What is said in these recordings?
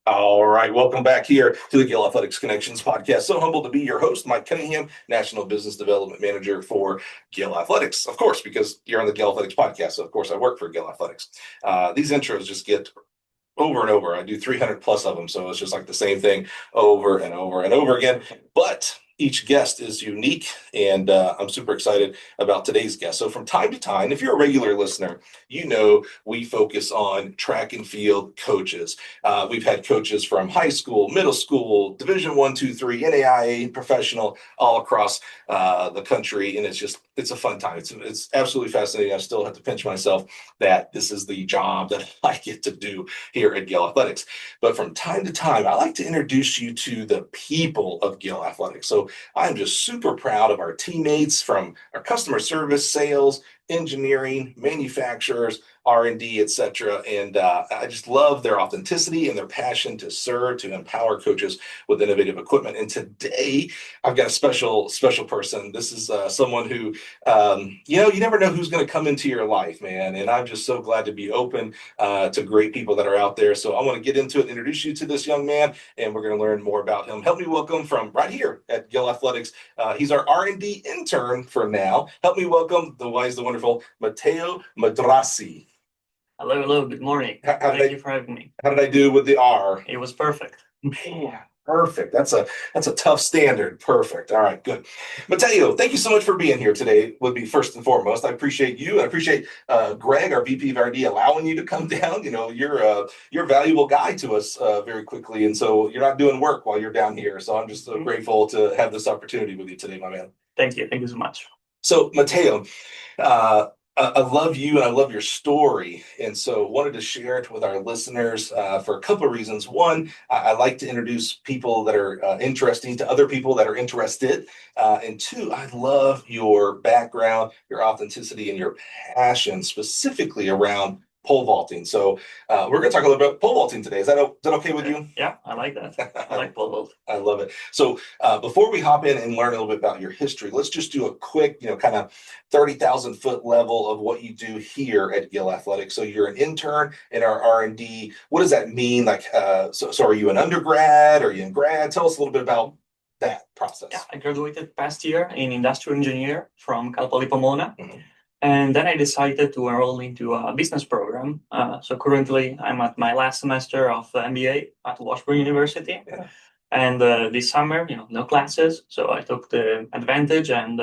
All right, welcome back here to the Gill Athletics Connections podcast. So humbled to be your host, Mike Cunningham, National Business Development Manager for Gill Athletics. Of course, because you're on the Gill Athletics podcast, so of course I work for Gill Athletics. These intros just get over and over. I do 300 plus of them, so it's just like the same thing over and over and over again. But each guest is unique, and I'm super excited about today's guest. So from time to time, if you're a regular listener, you know we focus on track and field coaches. We've had coaches from high school, middle school, Division 1, 2, 3, NAIA, professional, all across the country, and it's a fun time. It's absolutely fascinating. I still have to pinch myself that this is the job that I get to do here at Gill Athletics. But from time to time, I like to introduce you to the people of Gill Athletics. So I'm just super proud of our teammates from our customer service, sales, engineering, manufacturers, R&D, etc. And I just love their authenticity and their passion to serve, to empower coaches with innovative equipment. And today I've got a special person. This is someone who, you never know who's going to come into your life, man. And I'm just so glad to be open to great people that are out there. So I want to get into it and introduce you to this young man, and we're going to learn more about him. Help me welcome from right here at Gill Athletics. He's our R&D intern for now. Help me welcome the wise, the wonderful Matteo Madrassi. Hello, good morning. Thank you for having me. How did I do with the R? It was perfect. Man, perfect. That's a tough standard. Perfect. All right, good. Matteo, thank you so much for being here today. Would be first and foremost. I appreciate you. I appreciate Greg, our VP of R&D, allowing you to come down. You're a valuable guy to us very quickly, and so you're not doing work while you're down here. So I'm just so grateful to have this opportunity with you today, my man. Thank you. Thank you so much. So, Matteo, I love you and I love your story. And so wanted to share it with our listeners for a couple of reasons. One, I like to introduce people that are interesting to other people that are interested. And two, I love your background, your authenticity, and your passion specifically around pole vaulting. So we're going to talk a little bit about pole vaulting today. Is that okay with you? Yeah, I like that. I like pole vault. I love it. So before we hop in and learn a little bit about your history, let's just do a quick, kind of 30,000 foot level of what you do here at Gill Athletics. So you're an intern in our R&D. What does that mean? Like, so are you an undergrad? Are you in grad? Tell us a little bit about that process. Yeah, I graduated past year in industrial engineer from Cal Poly Pomona. Mm-hmm. And then I decided to enroll into a business program. So currently I'm at my last semester of MBA at Washburn University. Yeah. And this summer, no classes. So I took the advantage and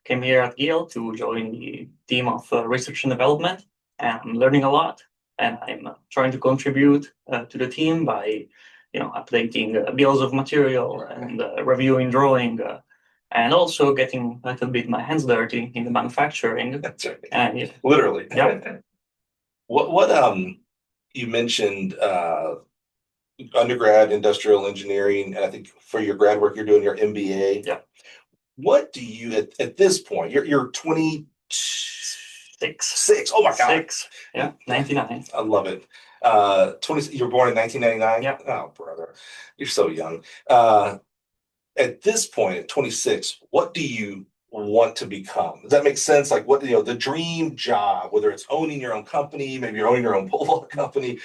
came here at Gill to join the team of research and development. And I'm learning a lot. And I'm trying to contribute to the team by, updating bills of material and reviewing drawing. And also getting a little bit my hands dirty in the manufacturing. That's right. And literally. Yeah. What you mentioned undergrad industrial engineering, and I think for your grad work you're doing your MBA. Yeah. What do you at this point? You're 26. Oh my God. 6. Yeah. 99. I love it. 20. You were born in 1999. Yeah. Oh brother, you're so young. At this point, at 26, what do you want to become? Does that make sense? Like what, the dream job, whether it's owning your own company, maybe you're owning your own pole vault company,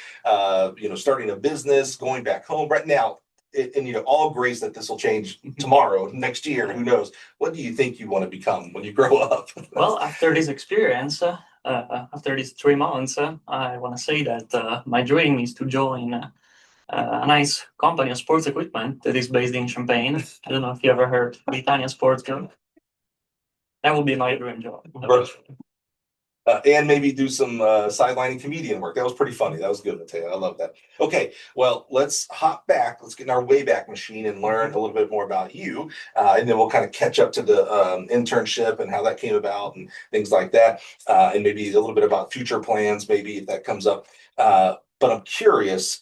starting a business, going back home right now, and all grace that this will change tomorrow, next year, who knows? What do you think you want to become when you grow up? Well, after this experience, after these 3 months, I want to say that my dream is to join a nice company of sports equipment that is based in Champaign. I don't know if you ever heard Britannia Sports Group. That would be my dream job. And maybe do some sidelining comedian work. That was pretty funny. That was good, Matteo. I love that. Okay, well, let's hop back. Let's get in our Wayback Machine and learn a little bit more about you. And then we'll kind of catch up to the internship and how that came about and things like that. And maybe a little bit about future plans, maybe if that comes up. But I'm curious,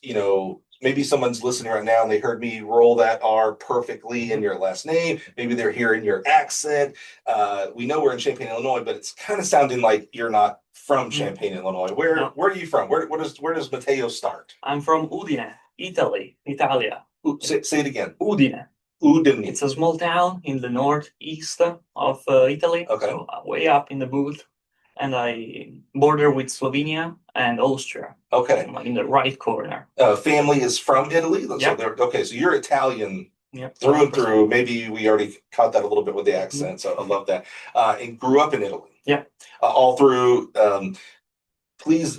maybe someone's listening right now and they heard me roll that R perfectly in your last name. Maybe they're hearing your accent. We know we're in Champaign, Illinois, but it's kind of sounding like you're not from Champaign, Illinois. Where are you from? Where does Matteo start? I'm from Udine, Italy, Italia. Say it again. Udine. Udine. It's a small town in the northeast of Italy. Okay. So way up in the booth. and I border with Slovenia and Austria. Okay. I'm in the right corner. Family is from Italy? So Yep. okay, so you're Italian Yep. through and 100%. through. Maybe we already caught that a little bit with the accent, so I love that. And grew up in Italy. Yeah. All through. Please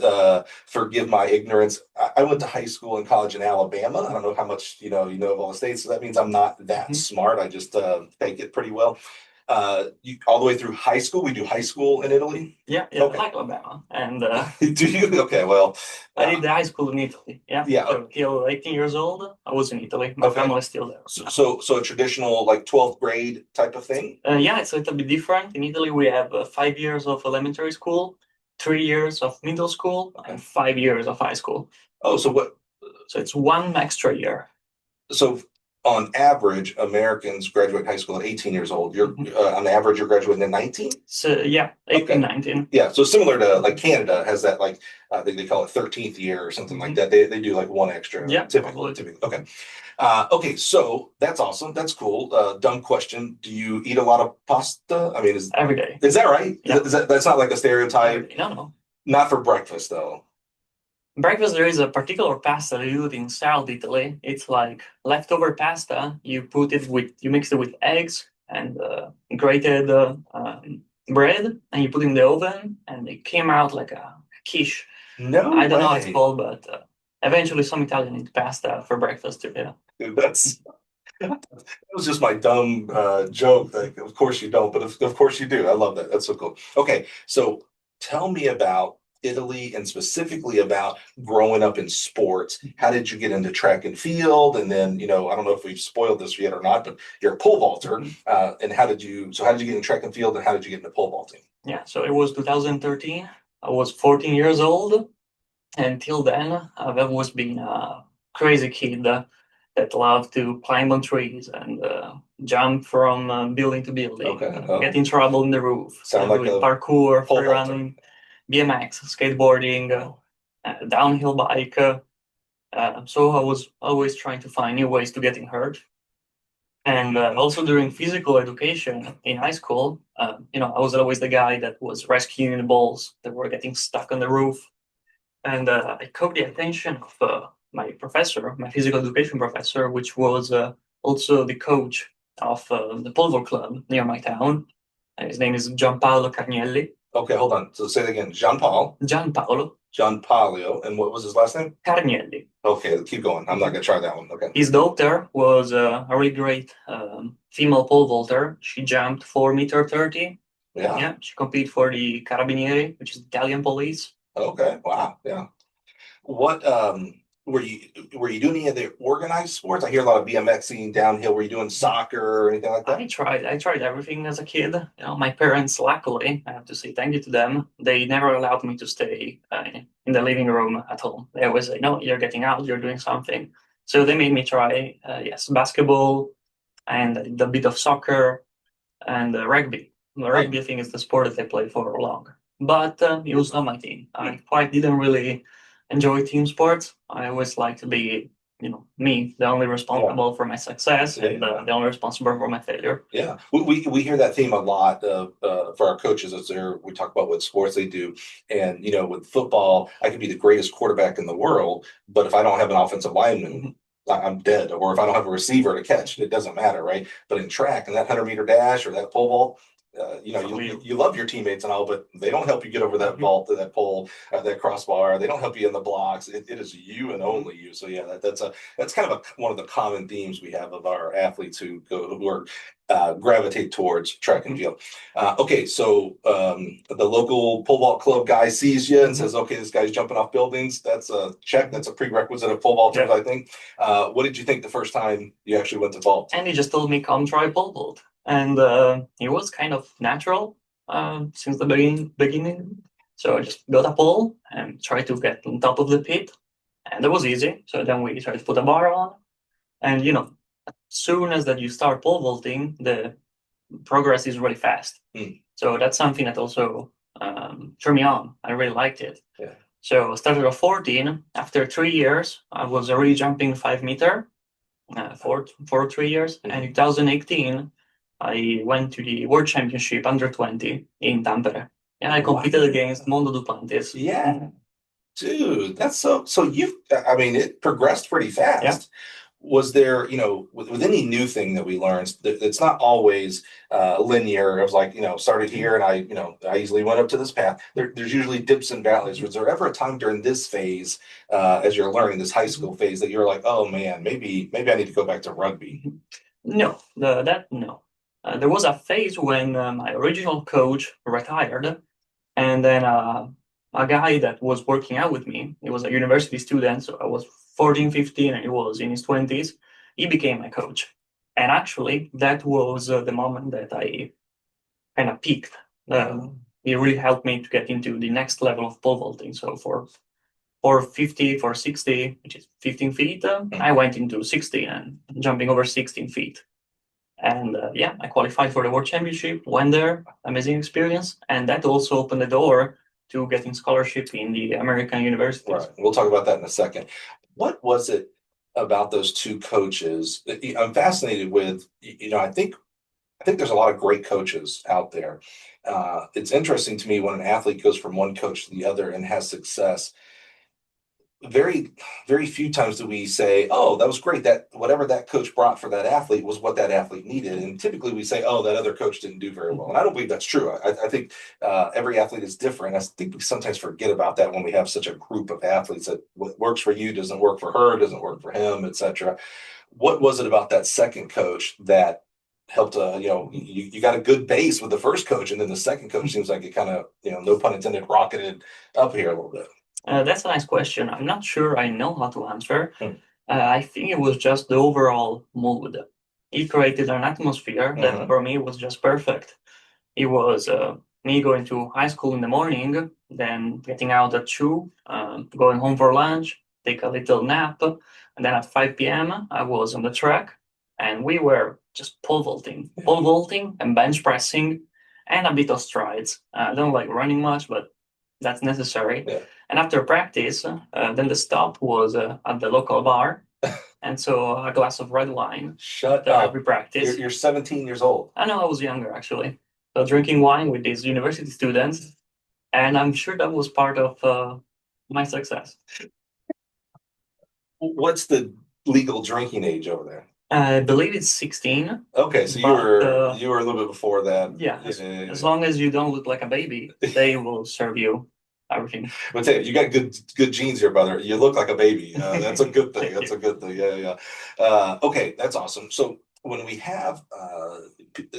forgive my ignorance. I went to high school and college in Alabama. I don't know how much you know of all the states, so that means I'm not that smart. I just fake it pretty well. You all the way through high school. We do high school in Italy. Yeah, Okay. like Alabama. And Do you? Okay, well, I did the high school in Italy. Yeah. Yeah. So till 18 years old, I was in Italy. My Okay. family is still there. So a traditional like 12th grade type of thing. Yeah, it's a little bit different. In Italy, we have 5 years of elementary school, 3 years of middle school, and 5 years of high school. Oh, so what? So it's one extra year. So on average, Americans graduate high school at 18 years old. You're on average, you're graduating at 19. So yeah, 18, 19. Yeah, so similar to like Canada has that like I think they call it 13th year or something like that. They do like one extra. Yeah, typically. Okay. Okay, so that's awesome. That's cool. Dumb question. Do you eat a lot of pasta? I mean, every day. Is that right? Yeah. That's not like a stereotype? No. Not for breakfast though. Breakfast, there is a particular pasta they do it in South Italy. It's like leftover pasta. You mix it with eggs and grated bread, and you put it in the oven, and it came out like a quiche. No, I don't know what it's called, but eventually some Italian eat pasta for breakfast too. Yeah. Dude, that was just my dumb joke. Like, of course you don't, but of course you do. I love that. That's so cool. Okay, so tell me about Italy and specifically about growing up in sports. How did you get into track and field? And then, I don't know if we've spoiled this yet or not, but you're a pole vaulter. And how did you get into track and field and how did you get into pole vaulting? Yeah, so it was 2013. I was 14 years old. Until then, I've always been a crazy kid that loved to climb on trees and jump from building to building, get in trouble in the roof, Sound like doing parkour, pole free running, BMX, skateboarding, downhill bike. So I was always trying to find new ways to getting hurt. And also during physical education in high school, I was always the guy that was rescuing the balls that were getting stuck on the roof. And I caught the attention of my professor, my physical education professor, which was also the coach of the pole vault club near my town. His name is Gianpaolo Carnielli. Okay, hold on. So say it again. Gianpaolo. Gianpaolo. And what was his last name? Carnielli. Okay, keep going. I'm not going to try that one. Okay. His daughter was a really great female pole vaulter. She jumped 4.30 meters. Yeah. She competed for the Carabinieri, which is the Italian police. Okay. Wow. Yeah. What were you doing any of the organized sports? I hear a lot of BMXing, downhill. Were you doing soccer or anything like that? I tried everything as a kid. My parents, luckily, I have to say thank you to them. They never allowed me to stay in the living room at home. They always say, "No, you're getting out. You're doing something." So they made me try, basketball, and I did a bit of soccer and rugby. Rugby, I think, is the sport that I played for long. But it was not my team. I quite didn't really enjoy team sports. I always like to be, me, the only responsible for my success and the only responsible for my failure. Yeah, we hear that theme a lot for our coaches as we talk about what sports they do. And, with football, I could be the greatest quarterback in the world, but if I don't have an offensive lineman, I'm dead. Or if I don't have a receiver to catch, it doesn't matter, right? But in track and that 100-meter dash or that pole vault, you love your teammates and all, but they don't help you get over that vault, that pole, that crossbar. They don't help you in the blocks. It is you and only you. So yeah, that's kind of one of the common themes we have of our athletes who gravitate towards track and field. Okay, so the local pole vault club guy sees you and says, "Okay, this guy's jumping off buildings." That's a check. That's a prerequisite of pole vaulters, I think. What did you think the first time you actually went to vault? And he just told me, "Come try pole vault." And it was kind of natural since the beginning. So I just got a pole and tried to get on top of the pit. And that was easy. So then we tried to put a bar on. And, as soon as that you start pole vaulting, the progress is really fast. So that's something that also turned me on. I really liked it. Yeah. So I started at 14. After 3 years, I was already jumping 5 meters for 3 years. And in 2018, I went to the World Championship under 20 in Tampere. Yeah, I competed against Mondo Duplantis. Yeah, dude, that's so I mean, it progressed pretty fast. Yeah. Was there, with any new thing that we learned, it's not always linear. It was like, started here and I easily went up to this path. There's usually dips and valleys. Was there ever a time during this phase, as you're learning this high school phase, that you're like, oh man, maybe I need to go back to rugby? No, no. There was a phase when my original coach retired, and then a guy that was working out with me, he was a university student, so I was 14, 15, and he was in his 20s. He became my coach. And actually, that was the moment that I kind of peaked. He really helped me to get into the next level of pole vaulting. So for 50, for 60, which is 15 feet, I went into 60 and jumping over 16 feet. And yeah, I qualified for the World Championship, went there, amazing experience. And that also opened the door to getting scholarship in the American universities. Right. We'll talk about that in a second. What was it about those two coaches? I'm fascinated with, I think there's a lot of great coaches out there. It's interesting to me when an athlete goes from one coach to the other and has success. Very, very few times do we say, oh, that was great. That whatever that coach brought for that athlete was what that athlete needed. And typically we say, oh, that other coach didn't do very well. And I don't believe that's true. I think every athlete is different. I think we sometimes forget about that when we have such a group of athletes that what works for you doesn't work for her, doesn't work for him, etc. What was it about that second coach that helped, you got a good base with the first coach, and then the second coach seems like it kind of, no pun intended, rocketed up here a little bit? That's a nice question. I'm not sure I know how to answer. I think it was just the overall mood. He created an atmosphere that for me was just perfect. It was me going to high school in the morning, then getting out at 2, going home for lunch, take a little nap, and then at 5 p.m. I was on the track, and we were just pole vaulting and bench pressing, and a bit of strides. I don't like running much, but that's necessary. Yeah. And after practice, then the stop was at the local bar, and so a glass of red wine. Shut up. Every practice. You're 17 years old. I know, I was younger actually. So drinking wine with these university students, and I'm sure that was part of my success. What's the legal drinking age over there? I believe it's 16. Okay, so you were a little bit before that. Yeah, as long as you don't look like a baby, they will serve you everything. I'll tell you, you got good genes here, brother. You look like a baby. That's a good thing. That's a good thing. Yeah. Okay, that's awesome. So when we have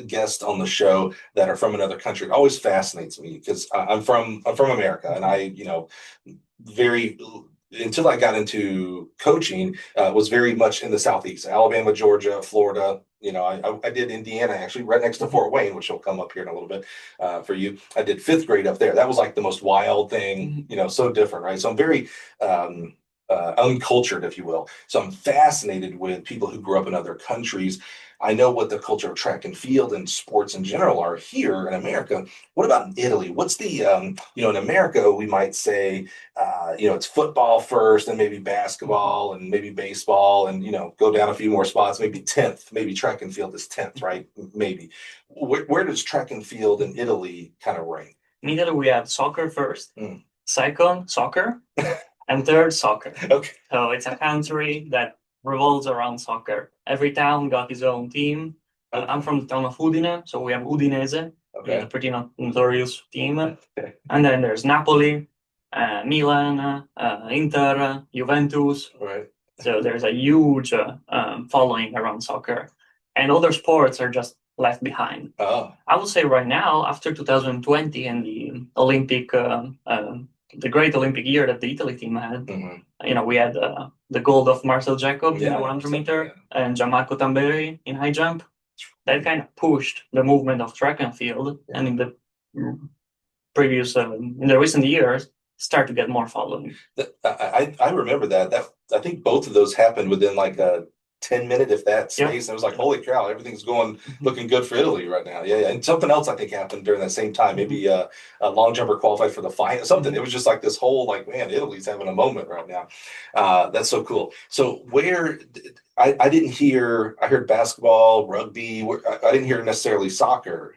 guests on the show that are from another country, it always fascinates me because I'm from America, and I, very until I got into coaching, was very much in the Southeast, Alabama, Georgia, Florida. I did Indiana, actually, right next to Fort Wayne, which will come up here in a little bit for you. I did 5th grade up there. That was like the most wild thing, so different, right? So I'm very uncultured, if you will. So I'm fascinated with people who grew up in other countries. I know what the culture of track and field and sports in general are here in America. What about in Italy? What's the, in America, we might say, it's football first, and maybe basketball, and maybe baseball, and, go down a few more spots, maybe 10th, maybe track and field is 10th, right? Maybe. Where does track and field in Italy kind of rank? In Italy, we have soccer first, second, soccer, and third, soccer. Okay. So it's a country that revolves around soccer. Every town got its own team. I'm from the town of Udine, so we have Udinese, a pretty notorious team. Okay. And then there's Napoli, Milan, Inter, Juventus. Right. So there's a huge following around soccer. And other sports are just left behind. Oh. I would say right now, after 2020 and the Olympic, the great Olympic year that the Italy team had, we had the gold of Marcel Jacobs in the 100 meter and Gianmarco Tamberi in high jump. That kind of pushed the movement of track and field, and in the recent years, start to get more following. I remember that. I think both of those happened within like a 10-minute, if that, space. And it was like, holy cow, everything's looking good for Italy right now. Yeah. And something else I think happened during that same time. Maybe a long jumper qualified for the final, something. It was just like this whole, like, man, Italy's having a moment right now. That's so cool. So I didn't hear, I heard basketball, rugby. I didn't hear necessarily soccer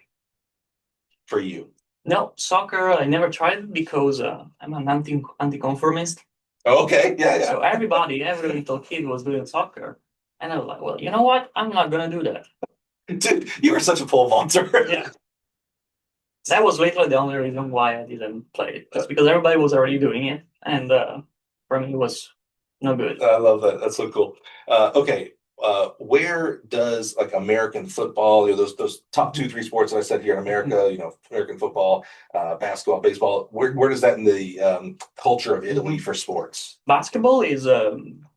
for you. No, soccer, I never tried it because I'm an anti-conformist. Okay, yeah. So every little kid was doing soccer. And I was like, well, you know what? I'm not going to do that. Dude, you were such a pole vaulter. Yeah. That was literally the only reason why I didn't play it. Just because everybody was already doing it. And for me, it was no good. I love that. That's so cool. Okay. Where does like American football, those top 2, 3 sports that I said here in America, American football, basketball, baseball, where does that in the culture of Italy for sports? Basketball is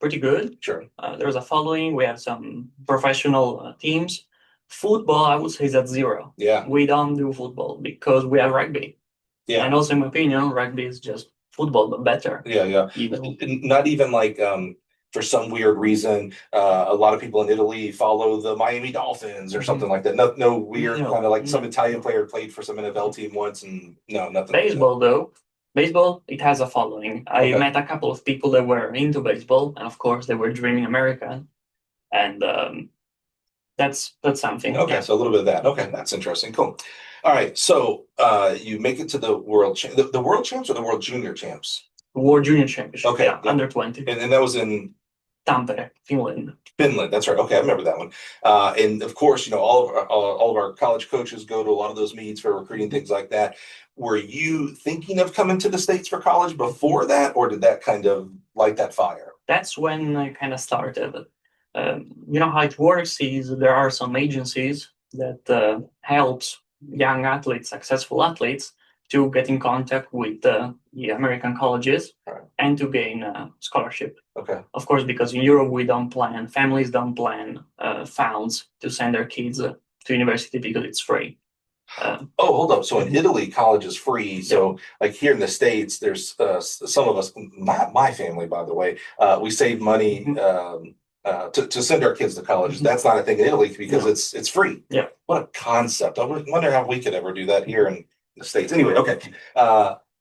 pretty good. Sure. There's a following. We have some professional teams. Football, I would say, is at zero. Yeah. We don't do football because we have rugby. Yeah. And also, in my opinion, rugby is just football, but better. Yeah. Not even like for some weird reason, a lot of people in Italy follow the Miami Dolphins or something like that. No weird kind of like some Italian player played for some NFL team once, and no, nothing. Baseball, though. Baseball, it has a following. I met a couple of people that were into baseball, and of course, they were dreaming American. And that's something. Okay, so a little bit of that. Okay, that's interesting. Cool. All right, so you make it to the world the world champs or the world junior champs? World Junior Championship. Okay, yeah. Under 20. And that was in Tampere, Finland. Finland, that's right. Okay, I remember that one. And of course, all of our college coaches go to a lot of those meets for recruiting, things like that. Were you thinking of coming to the States for college before that, or did that kind of light that fire? That's when I kind of started. How it works is there are some agencies that helps young athletes, successful athletes, to get in contact with the American colleges and to gain a scholarship. Okay. Of course, because in Europe families don't plan funds to send their kids to university because it's free. Hold up. So in Italy, college is free. So like here in the States, there's some of us, my family, by the way, we save money to send our kids to college. That's not a thing in Italy because it's free. Yeah. What a concept. I wonder how we could ever do that here in the States. Anyway, okay.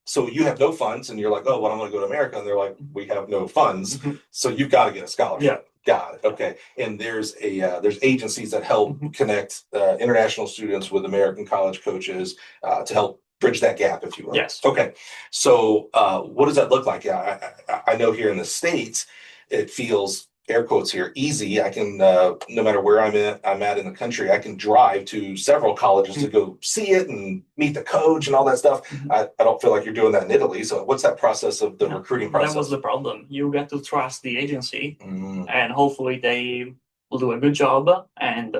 So you have no funds and you're like, oh, well, I'm going to go to America. And they're like, we have no funds. So you've got to get a scholarship. Yeah. Got it. Okay. And there's agencies that help connect international students with American college coaches to help bridge that gap, if you will. Yes. Okay. So what does that look like? I know here in the States, it feels, air quotes here, easy. I can, no matter where I'm at in the country, I can drive to several colleges to go see it and meet the coach and all that stuff. I don't feel like you're doing that in Italy. So what's that process of the recruiting process? That was the problem. You got to trust the agency and hopefully they will do a good job and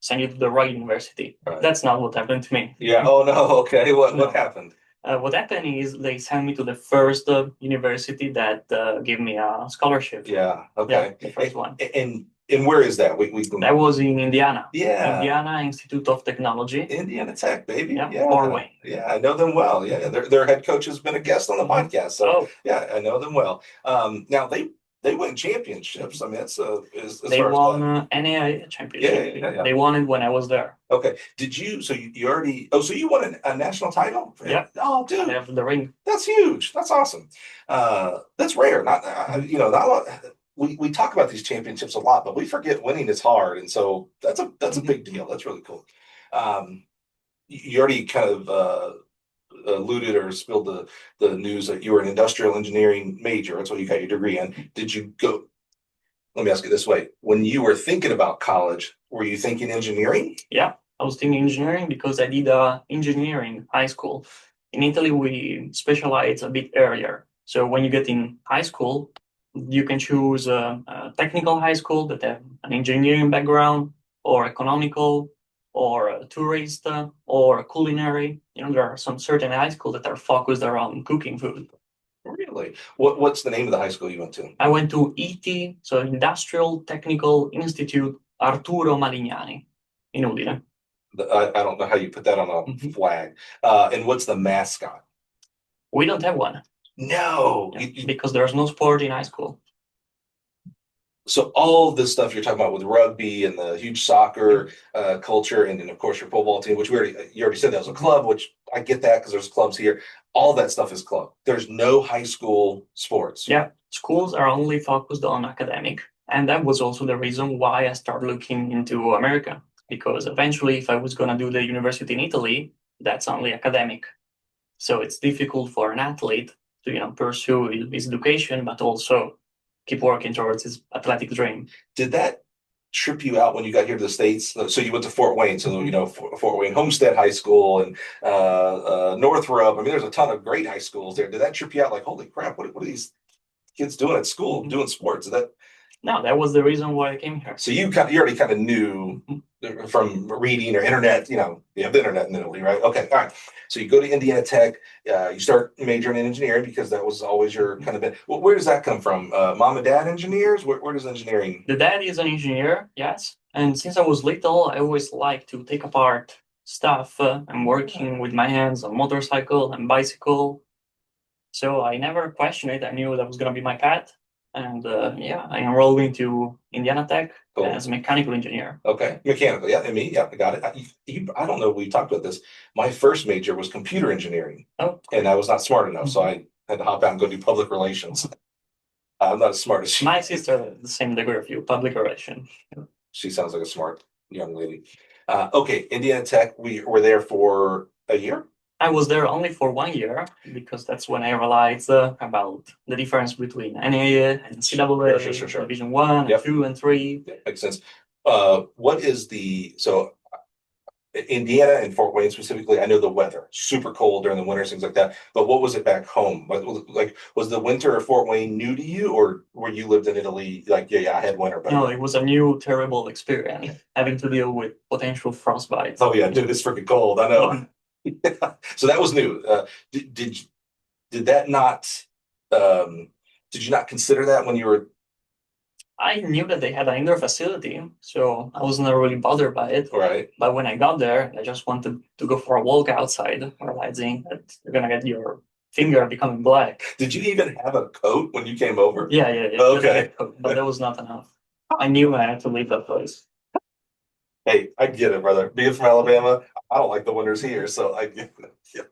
send you to the right university. Right. That's not what happened to me. Yeah. Oh, no. Okay. What happened? What happened is they sent me to the first university that gave me a scholarship. Yeah. Okay. Yeah, the first one. And where is that? That was in Indiana. Yeah. Indiana Institute of Technology. Indiana Tech, baby. Yeah. Norway. Yeah, I know them well. Yeah. Their head coach has been a guest on the podcast. So yeah, I know them well. Now they win championships. I mean, they won NAIA championship. Yeah. They won it when I was there. Okay. Did you? So you already? Oh, so you won a national title? Yeah. Oh, dude. I have the ring. That's huge. That's awesome. That's rare. Not not a lot. We talk about these championships a lot, but we forget winning is hard, and so that's a big deal. That's really cool. You already kind of alluded or spilled the news that you were an industrial engineering major. That's what you got your degree in. Did you go? Let me ask it this way: when you were thinking about college, were you thinking engineering? Yeah, I was thinking engineering because I did engineering high school. In Italy, we specialize a bit earlier. So when you get in high school, you can choose a technical high school that have an engineering background, or economical, or a tourist, or culinary. There are some certain high schools that are focused around cooking food. Really? What's the name of the high school you went to? I went to ET, so Industrial Technical Institute Arturo Malignani in Udine. I don't know how you put that on a flag. And what's the mascot? We don't have one. No. Because there's no sport in high school. So all this stuff you're talking about with rugby and the huge soccer culture, and then of course your pole vault team, which you already said that was a club, which I get that because there's clubs here. All that stuff is club. There's no high school sports. Yeah, schools are only focused on academic, and that was also the reason why I started looking into America. Because eventually, if I was going to do the university in Italy, that's only academic. So it's difficult for an athlete to pursue his education, but also keep working towards his athletic dream. Did that trip you out when you got here to the States? So you went to Fort Wayne, so Fort Wayne Homestead High School and Northrop. I mean, there's a ton of great high schools there. Did that trip you out like, holy crap, what are these kids doing at school, doing sports? No, that was the reason why I came here. So you already kind of knew from reading or internet, you have the internet in Italy, right? Okay, all right. So you go to Indiana Tech, you start majoring in engineering because that was always your kind of well, where does that come from? Mom and dad engineers? Where does engineering? The dad is an engineer, yes. And since I was little, I always liked to take apart stuff. I'm working with my hands on motorcycle and bicycle. So I never questioned it. I knew that was going to be my path. And I enrolled into Indiana Tech as a mechanical engineer. Okay, mechanical, yeah, I got it. I don't know if we talked about this. My first major was computer engineering, and I was not smart enough, so I had to hop out and go do public relations. I'm not as smart as she. My sister had the same degree of you, public relations. She sounds like a smart young lady. Okay, Indiana Tech, we were there for a year? I was there only for 1 year because that's when I realized about the difference between NAIA and NCAA, Sure. Division 1, 2, and 3. Yeah, makes sense. What is Indiana and Fort Wayne specifically? I know the weather, super cold during the winter, things like that. But what was it back home? Was the winter at Fort Wayne new to you, or where you lived in Italy? I had winter. But no, it was a new, terrible experience having to deal with potential frostbite. Oh yeah, dude, it's freaking cold. I know. So that was new. Did that not? Did you not consider that when you were? I knew that they had an indoor facility, so I wasn't really bothered by it. Right. But when I got there, I just wanted to go for a walk outside, realizing that you're gonna get your finger becoming black. Did you even have a coat when you came over? Yeah. Okay. But that was not enough. I knew I had to leave that place. Hey, I get it, brother. Being from Alabama, I don't like the winters here, so I get it. Yeah.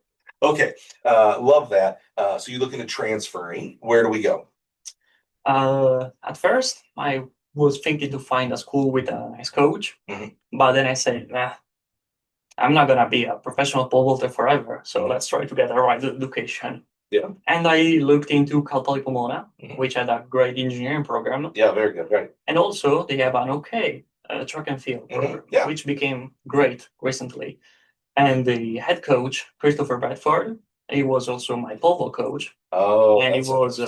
Okay, love that. So you're looking at transferring. Where do we go? At first, I was thinking to find a school with a nice coach, but then I said, nah, I'm not gonna be a professional pole vaulter forever, so let's try to get a right education. Yeah. And I looked into Cal Poly Pomona, which had a great engineering program. Yeah, very good, right. And also, they have an track and field program, which became great recently. And the head coach, Christopher Bradford, he was also my pole vault coach. Oh, and he was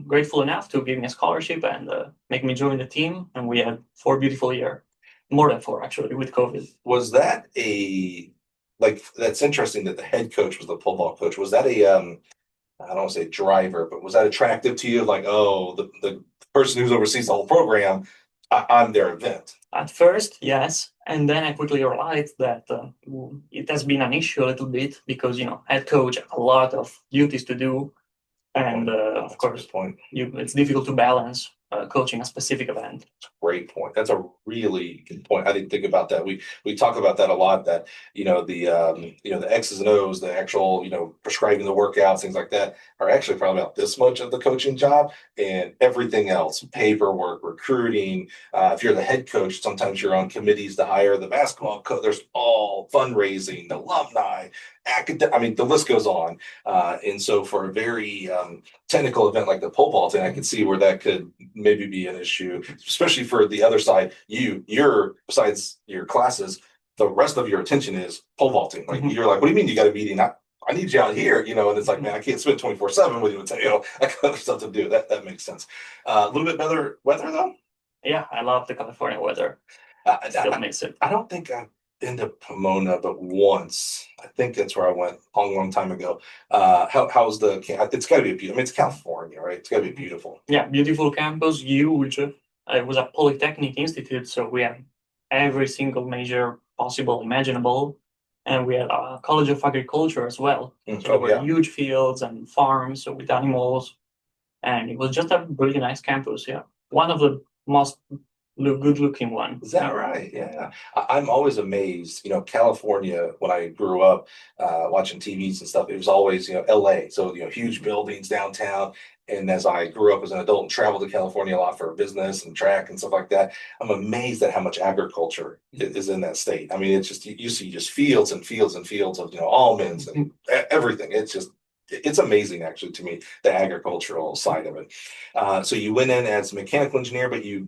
grateful enough to give me a scholarship and make me join the team. And we had 4 beautiful years, more than 4 actually, with COVID. Was that that's interesting that the head coach was the pole vault coach. Was that I don't want to say driver, but was that attractive to you? Like, oh, the person who oversees the whole program, I'm their event. At first, yes. And then I quickly realized that it has been an issue a little bit because, head coach, a lot of duties to do. And of course, it's difficult to balance coaching a specific event. Great point. That's a really good point. I didn't think about that. We talk about that a lot. That the X's and O's, the actual prescribing the workouts, things like that, are actually probably about this much of the coaching job, and everything else, paperwork, recruiting. If you're the head coach, sometimes you're on committees to hire the basketball coach. There's all fundraising, alumni, academic. I mean, the list goes on. And so for a very technical event like the pole vaulting, I could see where that could maybe be an issue, especially for the other side. You're besides your classes, the rest of your attention is pole vaulting. Like you're like, what do you mean you got a meeting? I need you out here, and it's like, man, I can't spend 24/7 with you. I got other stuff to do. That makes sense. A little bit better weather though. Yeah, I love the California weather. Still miss it. I don't think I've been to Pomona but once. I think that's where I went a long time ago. How's it's got to be beautiful. I mean, it's California, right? It's got to be beautiful. Yeah, beautiful campus, huge. It was a polytechnic institute, so we had every single major possible, imaginable. And we had a College of Agriculture as well. So there were huge fields and farms with animals. And it was just a really nice campus, yeah. One of the most good looking one. Is that right? Yeah. I'm always amazed, California, when I grew up watching TVs and stuff, it was always, LA. So, huge buildings downtown. And as I grew up as an adult and traveled to California a lot for business and track and stuff like that, I'm amazed at how much agriculture is in that state. I mean, it's just, you see just fields and fields and fields of, almonds and everything. It's amazing, actually, to me, the agricultural side of it. So you went in as a mechanical engineer, but you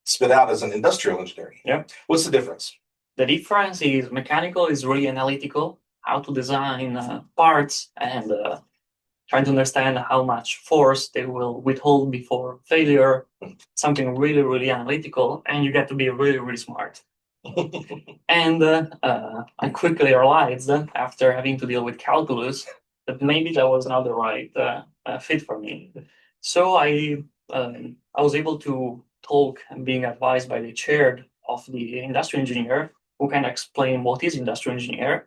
spit out as an industrial engineer. Yeah. What's the difference? The difference is mechanical is really analytical, how to design parts and trying to understand how much force they will withhold before failure. Something really, really analytical, and you get to be really, really smart. And I quickly realized after having to deal with calculus that maybe that was not the right fit for me. So I was able to talk and being advised by the chair of the industrial engineer who can explain what is industrial engineer.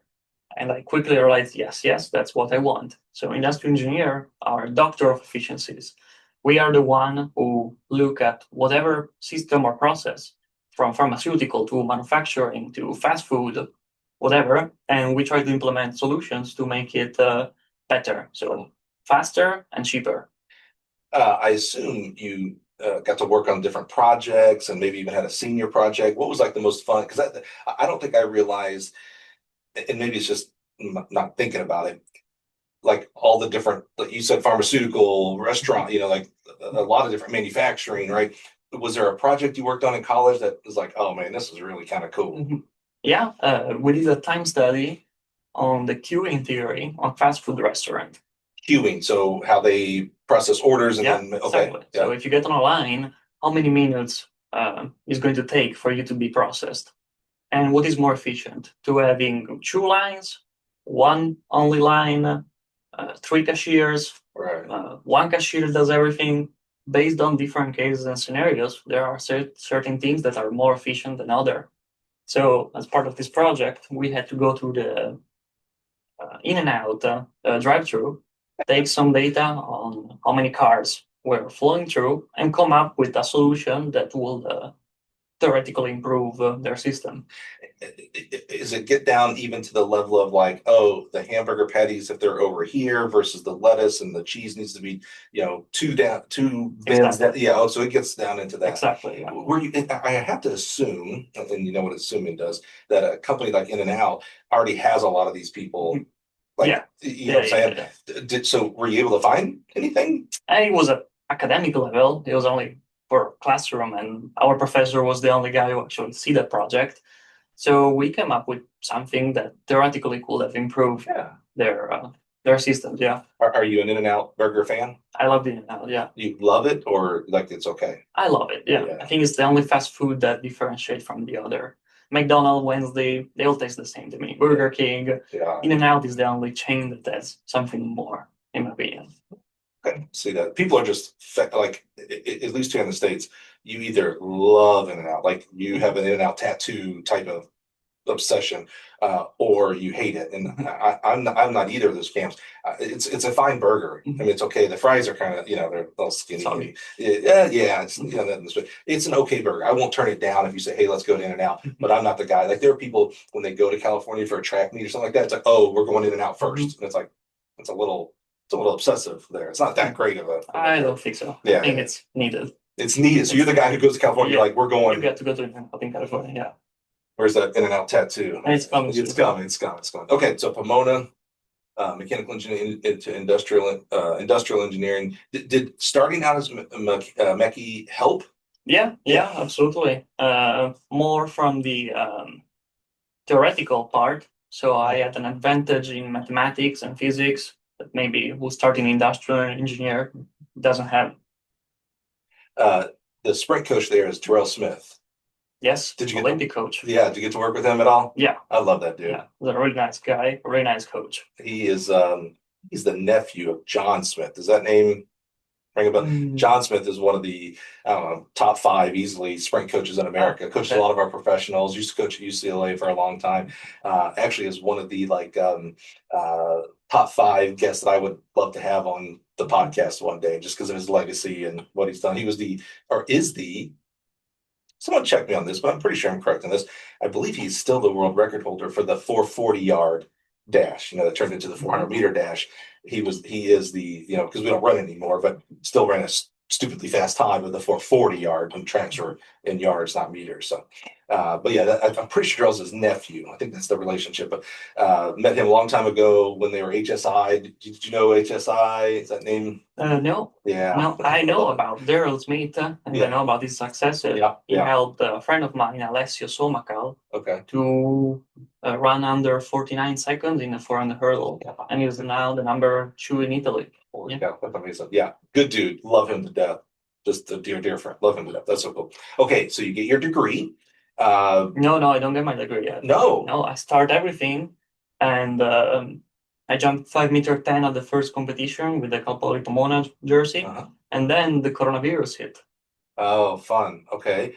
And I quickly realized, yes, that's what I want. So industrial engineer are doctor of efficiencies. We are the one who look at whatever system or process from pharmaceutical to manufacturing to fast food, whatever, and we try to implement solutions to make it better. So faster and cheaper. I assume you got to work on different projects and maybe even had a senior project. What was like the most fun? Because I don't think I realized, and maybe it's just not thinking about it, like all the different, like you said, pharmaceutical, restaurant, like a lot of different manufacturing, right? Was there a project you worked on in college that was like, oh man, this is really kind of cool? Mm-hmm. Yeah, we did a time study on the queuing theory on fast food restaurant. Queuing, so how they process orders and then okay. Exactly. Yeah. So if you get on a line, how many minutes is going to take for you to be processed? And what is more efficient? To having 2 lines, 1 only line, 3 cashiers, right. 1 cashier does everything. Based on different cases and scenarios, there are certain things that are more efficient than other. So as part of this project, we had to go through the in and out drive-through, take some data on how many cars were flowing through, and come up with a solution that will theoretically improve their system. Is it get down even to the level of like, oh, the hamburger patties, if they're over here versus the lettuce and the cheese needs to be, 2 bins. Exactly. Yeah. So it gets down into that. Exactly. Yeah. Where I have to assume, and you know what assuming does, that a company like In-N-Out already has a lot of these people. Like, yeah. You know what I'm saying? So were you able to find anything? It was at academic level. It was only for classroom, and our professor was the only guy who actually see that project. So we came up with something that theoretically could have improved their systems. Yeah. Are you an In-N-Out burger fan? I love the In-N-Out. Yeah. You love it, or like it's okay? I love it. Yeah. I think it's the only fast food that differentiates from the other. McDonald's, Wednesday, they all taste the same to me. Burger King, In-N-Out is the only chain that has something more, in my opinion. Okay, see that people are just like, at least here in the States, you either love In-N-Out, like you have an In-N-Out tattoo type of obsession, or you hate it. And I'm not either of those camps. It's a fine burger. I mean, it's okay. The fries are kind of, they're a little skinny. Yeah, it's an okay burger. I won't turn it down if you say, hey, let's go to In-N-Out. But I'm not the guy. Like there are people when they go to California for a track meet or something like that. It's like, oh, we're going In-N-Out first, and it's like it's a little obsessive there. It's not that great of a. I don't think so. Yeah, I think it's needed. It's needed. So you're the guy who goes to California. You're like, we're going. You get to go to California. Yeah. Where's that In-N-Out tattoo? It's coming. It's coming. Okay, so Pomona, mechanical engineering into industrial engineering. Did starting out as mechie help? Yeah, absolutely. More from the theoretical part. So I had an advantage in mathematics and physics that maybe who starting industrial engineer doesn't have. The sprint coach there is Terrell Smith. Yes, did you Olympic coach? Yeah, did you get to work with him at all? Yeah, I love that dude. Yeah, he's a really nice guy, a really nice coach. He is. He's the nephew of John Smith. Does that name ring a bell? John Smith is one of the top 5 easily sprint coaches in America. Coaches a lot of our professionals. Used to coach at UCLA for a long time. Actually, is one of the top 5 guests that I would love to have on the podcast one day, just because of his legacy and what he's done. He was is the someone check me on this, but I'm pretty sure I'm correct in this. I believe he's still the world record holder for the 440-yard dash, that turned into the 400-meter dash. He is the, because we don't run anymore, but still ran a stupidly fast time with the 440-yard and transfer in yards, not meters. So, but yeah, I'm pretty sure Darrell's his nephew. I think that's the relationship. But met him a long time ago when they were HSI. Did you know HSI? Is that name? No. Yeah. No, I know about Darrell's meet, and I know about his successes. Yeah. He helped a friend of mine, Alessio Somacal, Okay. to run under 49 seconds in the 400 hurdle, and he's now the number 2 in Italy. Yeah, that's amazing. Yeah, good dude. Love him to death. Just a dear friend. Love him to death. That's so cool. Okay, so you get your degree. No, I don't get my degree yet. No, I start everything, and I jumped 5 meter 10 at the first competition with the Cal Poly Pomona jersey, and then the coronavirus hit. Oh, fun. Okay.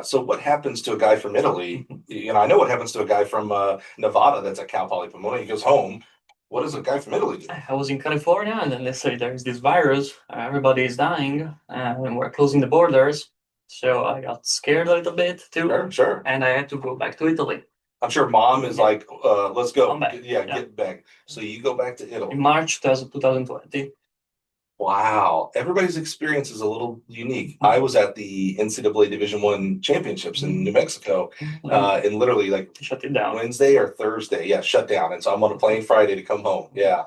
So what happens to a guy from Italy? I know what happens to a guy from Nevada that's at Cal Poly Pomona. He goes home. What does a guy from Italy do? I was in California, and then let's say there's this virus, everybody is dying, and we're closing the borders. So I got scared a little bit too. Sure. And I had to go back to Italy. I'm sure mom is like, let's go. I'm back. Get back. So you go back to Italy. In March 2020. Wow. Everybody's experience is a little unique. I was at the NCAA Division I championships in New Mexico, and literally like shut it down. Wednesday or Thursday. Yeah, shut down. And so I'm on a plane Friday to come home. Yeah.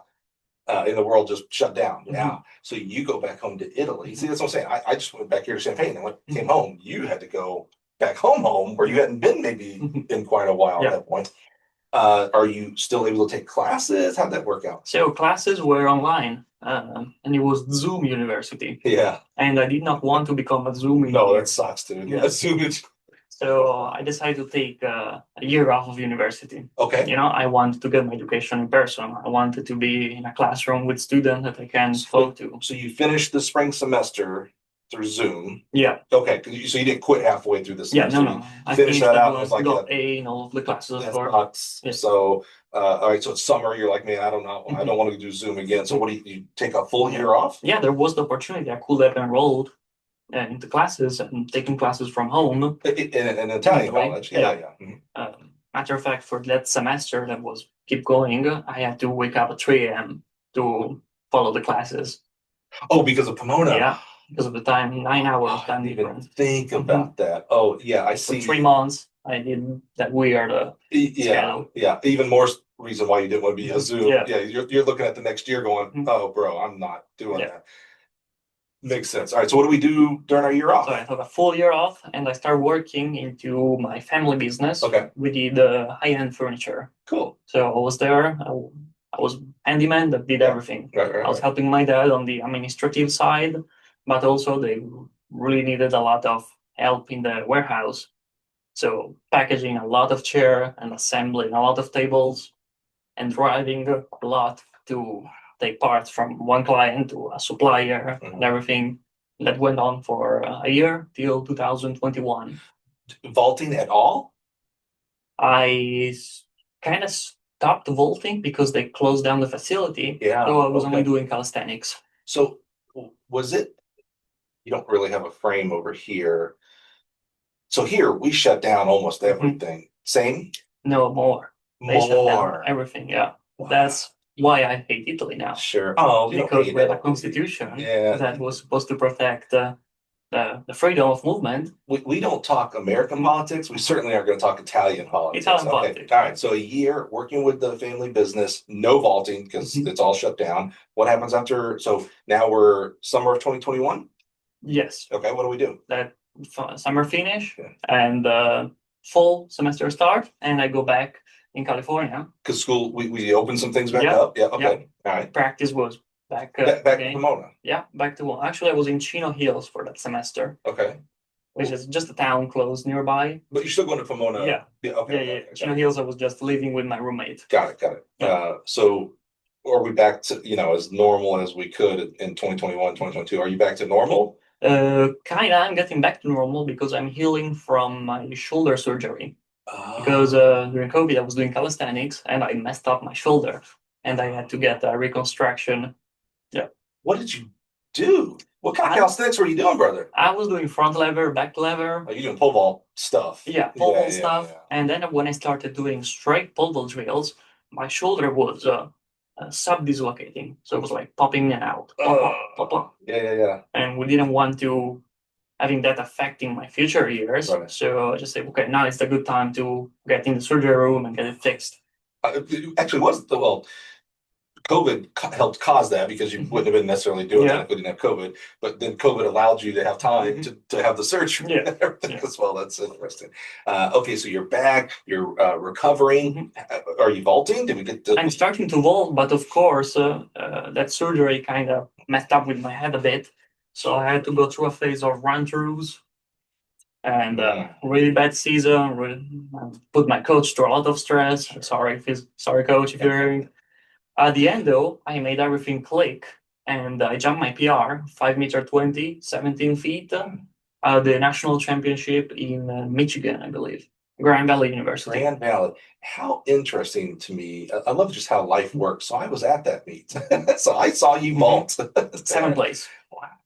And the world just shut down. Yeah. So you go back home to Italy. See, that's what I'm saying. I just went back here to Champaign and came home. You had to go back home where you hadn't been maybe in quite a while at that point. Are you still able to take classes? How'd that work out? So classes were online, and it was Zoom University. Yeah. And I did not want to become a Zoom engineer. No, that sucks, dude. Yeah, Zoom is. So I decided to take a year off of university. Okay. I wanted to get my education in person. I wanted to be in a classroom with students that I can talk to. So you finished the spring semester through Zoom. Yeah. Okay. So you didn't quit halfway through the semester. Yeah, no. I finished that out. I was like, got A in all of the classes. Yeah. So, all right. So it's summer. You're like, man, I don't know. I don't want to do Zoom again. So what do you take a full year off? Yeah, there was the opportunity. I could have enrolled into classes and taking classes from home. In Italian college. Yeah. Matter of fact, for that semester that was keep going, I had to wake up at 3 a.m. to follow the classes. Oh, because of Pomona. Yeah. Because of the time, 9 hours time difference. Think about that. Oh, yeah, I see. For 3 months, I did that weird schedule. Yeah. Even more reason why you didn't want to be a Zoom. Yeah, you're looking at the next year going, oh, bro, I'm not doing that. Makes sense. All right, so what do we do during our year off? So I took a full year off, and I started working into my family business. Okay. We did high-end furniture. Cool. So I was there. I was handyman that did everything. Right. I was helping my dad on the administrative side, but also they really needed a lot of help in the warehouse. So packaging a lot of chair and assembling a lot of tables and driving a lot to take parts from one client to a supplier and everything. That went on for a year till 2021. Vaulting at all? I kind of stopped vaulting because they closed down the facility. Yeah. So I was only doing calisthenics. So was it, you don't really have a frame over here. So here we shut down almost everything. Same? No, more. They shut down everything, yeah. Wow. That's why I hate Italy now. Sure. Oh, because we have a constitution that was supposed to protect the freedom of movement. We don't talk American politics. We certainly aren't going to talk Italian politics. Politics. All right. So a year working with the family business, no vaulting because it's all shut down. What happens after? So now we're summer of 2021? Yes. Okay. What do we do? That summer finish and fall semester start, and I go back in California. Because school, we opened some things back up. Yeah. Okay. All right. Practice was back to Pomona. Yeah, back to actually I was in Chino Hills for that semester. Okay. Which is just a town close nearby. But you're still going to Pomona. Yeah. Okay. Chino Hills, I was just living with my roommate. Got it. Yeah. So are we back to, as normal as we could in 2021, 2022? Are you back to normal? Kinda. I'm getting back to normal because I'm healing from my shoulder surgery. Because during COVID, I was doing calisthenics and I messed up my shoulder and I had to get a reconstruction. Yeah. What did you do? What kind of calisthenics were you doing, brother? I was doing front lever, back lever. Are you doing pole vault stuff? Yeah, pole vault stuff. And then when I started doing straight pole vault drills, my shoulder was sub-dislocating. So it was like popping in and out. Pop, pop. Yeah. And we didn't want to having that affecting my future years. Right. So I just said, okay, now it's the good time to get in the surgery room and get it fixed. Actually, COVID helped cause that because you wouldn't have been necessarily doing that if we didn't have COVID. But then COVID allowed you to have time to have the surgery and everything as well. That's interesting. Okay, so you're back, you're recovering. Are you vaulting? Did we get to... I'm starting to vault, but of course, that surgery kind of messed up with my head a bit. So I had to go through a phase of run-throughs and really bad season. Really, put my coach through a lot of stress. Sorry, coach, if you're hearing. At the end, though, I made everything click, and I jumped my PR, 5 m 17 feet, the national championship in Michigan, I believe, Grand Valley University. Grand Valley. How interesting to me. I love just how life works. So I was at that meet. So I saw you vault. 7th place.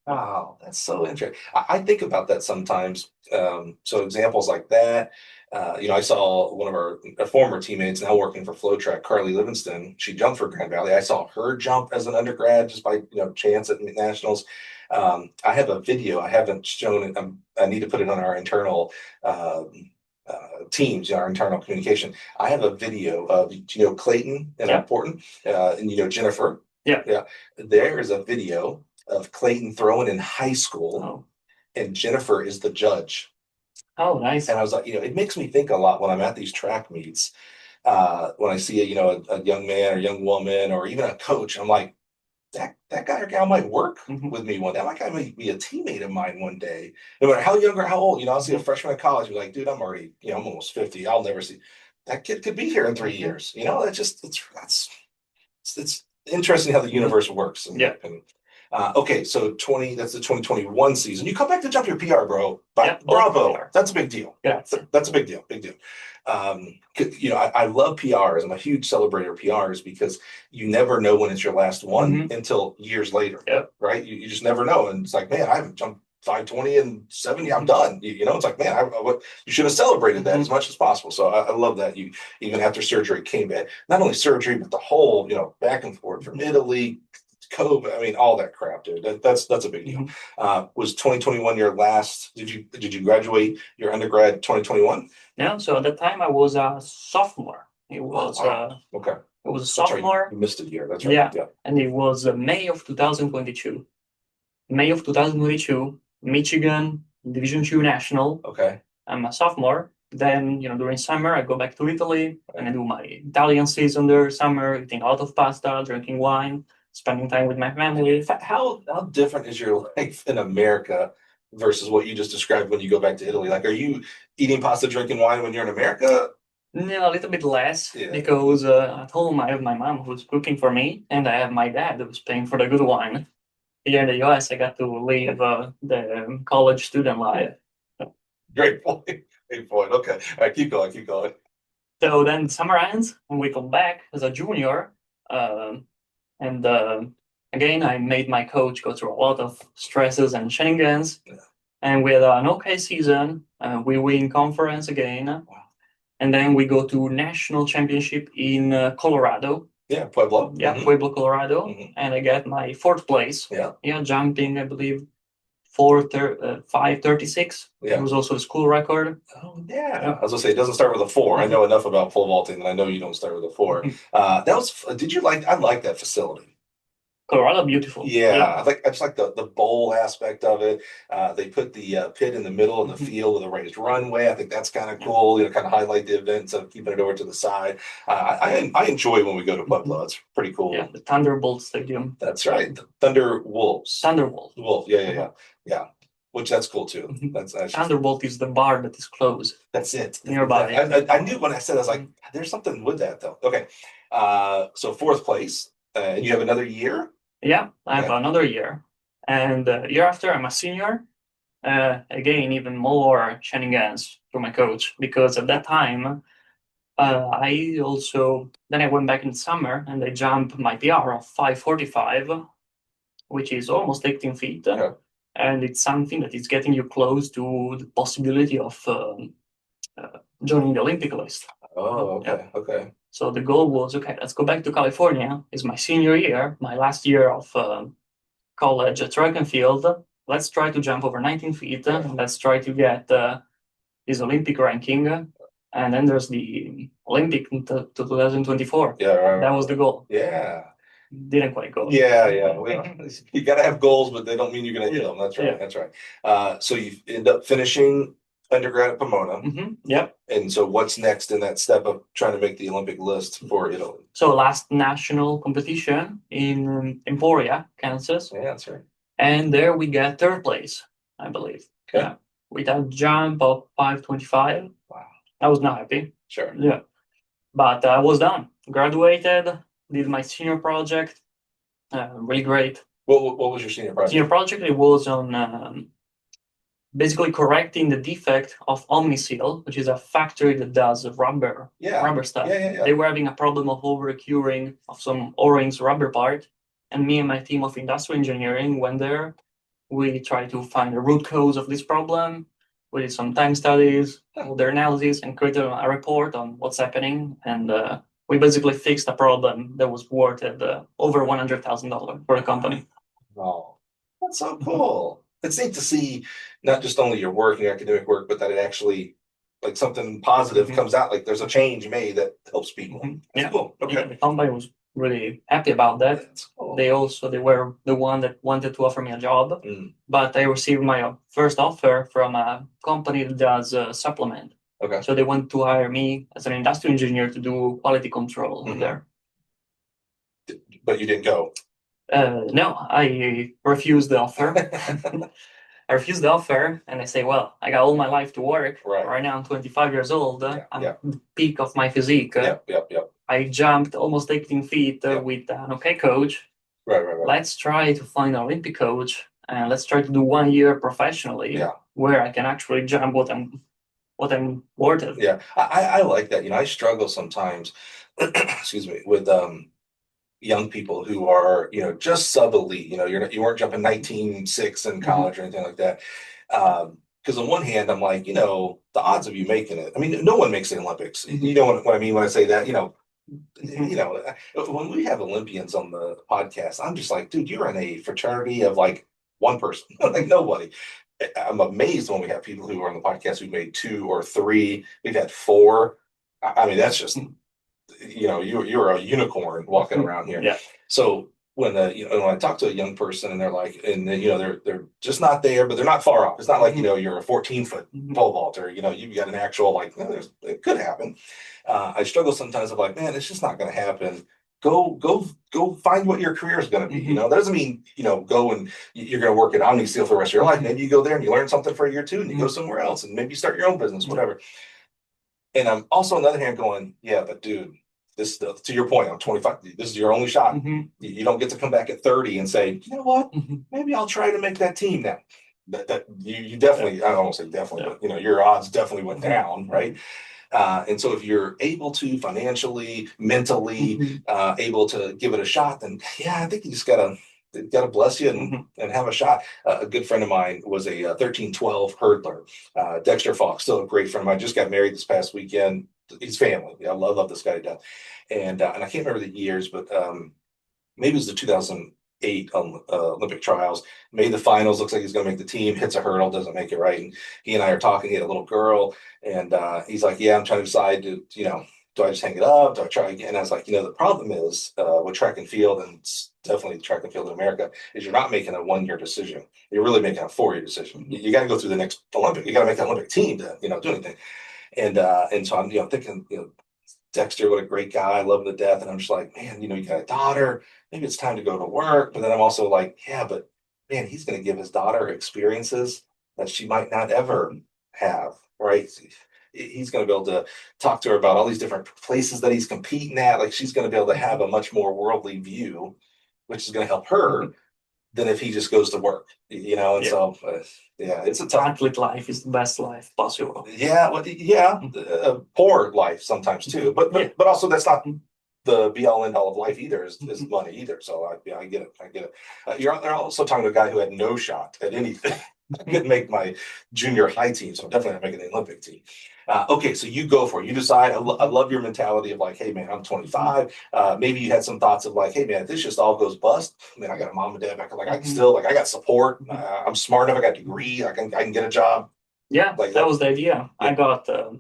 Wow, that's so interesting. I think about that sometimes. So examples like that. I saw one of our former teammates now working for FlowTrack, Carly Livingston. She jumped for Grand Valley. I saw her jump as an undergrad just by chance at nationals. I have a video. I haven't shown it. I need to put it on our internal teams, our internal communication. I have a video of Clayton and Important, and Jennifer. Yeah. There is a video of Clayton throwing in high school, and Jennifer is the judge. Oh, nice. And I was like, it makes me think a lot when I'm at these track meets, when I see a young man or young woman or even a coach, I'm like, that guy or gal might work with me one day. That guy might be a teammate of mine one day. No matter how young or how old, I'll see a freshman in college, be like, dude, I'm already, I'm almost 50. I'll never see that kid could be here in 3 years. It's interesting how the universe works. In my opinion. Okay, so that's the 2021 season. You come back to jump your PR, bro. Bravo. That's a big deal. Yeah. That's a big deal. Big deal. I love PRs. I'm a huge celebrator of PRs because you never know when it's your last one until years later. Right? You just never know. And it's like, man, I haven't jumped 520 and 70. I'm done. It's like, man, you should have celebrated that as much as possible. So I love that you, even after surgery, came back. Not only surgery, but the whole, back and forth from Italy, COVID, I mean, all that crap, dude. That's a big deal. Was 2021 your last? Did you graduate your undergrad 2021? No, so at that time I was a sophomore. It was okay. It was a sophomore. Right. You missed a year. That's right. Yeah. And it was May of 2022. May of 2022, Michigan Division 2 National. Okay. I'm a sophomore. Then, during summer, I go back to Italy and I do my Italian season there, summer, eating a lot of pasta, drinking wine, spending time with my family. How different is your life in America versus what you just described when you go back to Italy? Like, are you eating pasta, drinking wine when you're in America? No, a little bit less because at home I have my mom who's cooking for me and I have my dad who's paying for the good wine. Here in the US, I got to live the college student life. Great point. Great point. Okay. All right, keep going. So then summer ends and we come back as a junior. And again, I made my coach go through a lot of stresses and shenanigans. And we had an okay season. We win conference again. Wow. And then we go to national championship in Colorado. Yeah, Pueblo. Yeah, Pueblo, Colorado. And I get my 4th place. Yeah, jumping, I believe, 5:36. It was also a school record. Oh, yeah. I was going to say, it doesn't start with a 4. I know enough about pole vaulting, and I know you don't start with a 4. I like that facility. Colorado, beautiful. Yeah. I just like the bowl aspect of it. They put the pit in the middle of the field with a raised runway. I think that's kind of cool. Kind of highlight the event instead of keeping it over to the side. I enjoy when we go to Pueblo. It's pretty cool. Yeah, the Thunderbolt Stadium. That's right. The Thunder Wolves. Thunderbolt. Wolf. Yeah. Which that's cool too. That's actually Thunderbolt is the bar that is closed. That's it. Nearby. I knew when I said, I was like, there's something with that though. Okay. So 4th place. And you have another year? Yeah, I have another year. And year after, I'm a senior. Again, even more shenanigans for my coach. Because at that time, I went back in the summer and I jumped my PR of 5:45, which is almost 18 feet. and it's something that is getting you close to the possibility of joining the Olympic list. Oh, okay, okay. So the goal was, okay, let's go back to California. It's my senior year, my last year of college at track and field. Let's try to jump over 19 feet. Let's try to get this Olympic ranking. And then there's the Olympic to 2024. Yeah, right, that was the goal. Yeah. Didn't quite go. Yeah. You got to have goals, but they don't mean you're going to hit them. That's right. Yeah. That's right. So you end up finishing undergrad at Pomona. Yep. And so what's next in that step of trying to make the Olympic list for Italy? So last national competition in Emporia, Kansas. Yeah, that's right. And there we got third place, I believe. Okay. Yeah. With a jump of 5:25. Wow. I was not happy. Sure. Yeah. But I was done. Graduated, did my senior project. Really great. What was your senior project? Senior project, it was on basically correcting the defect of Omniseal, which is a factory that does rubber stuff. Yeah. They were having a problem of over-curing of some O-rings rubber part, and me and my team of industrial engineering went there. We tried to find the root cause of this problem. We did some time studies, all their analysis, and created a report on what's happening. And we basically fixed a problem that was worth over $100,000 for the company. Oh, that's so cool. It's neat to see not just only your work, your academic work, but that it actually, like, something positive comes out. Like there's a change made that helps people. That's cool. Okay. Yeah, the company was really happy about that. That's cool. They were the one that wanted to offer me a job, but I received my first offer from a company that does supplement. Okay. So they want to hire me as an industrial engineer to do quality control there. But you didn't go. No, I refused the offer. I refused the offer, and I say, well, I got all my life to work. Right now, I'm 25 years old. I'm at the peak of my physique. Yep. I jumped almost 18 feet with an okay coach. Right. Let's try to find an Olympic coach, and let's try to do 1 year professionally where I can actually jump what I'm worth of. Yeah, I like that. I struggle sometimes, excuse me, with young people who are, just sub-elite. You weren't jumping 19.6 in college or anything like that. Because on one hand, I'm like, the odds of you making it. I mean, no one makes the Olympics. You know what I mean when I say that. When we have Olympians on the podcast, I'm just like, dude, you're in a fraternity of like one person, like nobody. I'm amazed when we have people who are on the podcast who made 2 or 3. We've had 4. I mean, that's just, you're a unicorn walking around here. Yeah. So when when I talk to a young person and they're like, and they're just not there, but they're not far off. It's not like you're a 14-foot pole vaulter. You've got an actual it could happen. I struggle sometimes of like, man, it's just not going to happen. Go find what your career is going to be. That doesn't mean go and you're going to work at Omniseal for the rest of your life. Maybe you go there and you learn something for a year or 2, and you go somewhere else, and maybe you start your own business, whatever. And I'm also on the other hand going, yeah, but dude, this, to your point, I'm 25. This is your only shot. You don't get to come back at 30 and say, you know what? Maybe I'll try to make that team now. That you definitely, I don't want to say definitely, but your odds definitely went down, right? And so if you're able to financially, mentally, able to give it a shot, then I think you just gotta bless you and have a shot. A good friend of mine was a 13-12 hurdler, Dexter Fox, still a great friend of mine. Just got married this past weekend. He's family. I love this guy to death. And I can't remember the years, but maybe it was the 2008 Olympic trials. Made the finals. Looks like he's going to make the team. Hits a hurdle, doesn't make it right. And he and I are talking. He had a little girl, and he's like, "Yeah, I'm trying to decide. Do I just hang it up? Do I try again?" And I was like, the problem is with track and field, and it's definitely track and field in America, is you're not making a 1-year decision. You're really making a 4-year decision. You got to go through the next Olympic. You got to make an Olympic team to do anything. And so I'm thinking, Dexter, what a great guy, I love him to death. And I'm just like, man, you got a daughter, maybe it's time to go to work. But then I'm also like, yeah, but man, he's going to give his daughter experiences that she might not ever have, right? He's going to be able to talk to her about all these different places that he's competing at. Like, she's going to be able to have a much more worldly view, which is going to help her than if he just goes to work, and so it's a tough. Athlete life is the best life possible. Poor life sometimes too, but also that's not the be all end all of life either is money either. So I get it. You're also talking to a guy who had no shot at anything. I didn't make my junior high team, so I'm definitely not making the Olympic team. Okay, so you go for it. You decide. I love your mentality of like, hey man, I'm 25. Maybe you had some thoughts of like, hey man, if this just all goes bust, then I got a mom and dad back. Like I can still like I got support. I'm smart enough. I got a degree. I can get a job. Yeah, Like that was the idea. I got I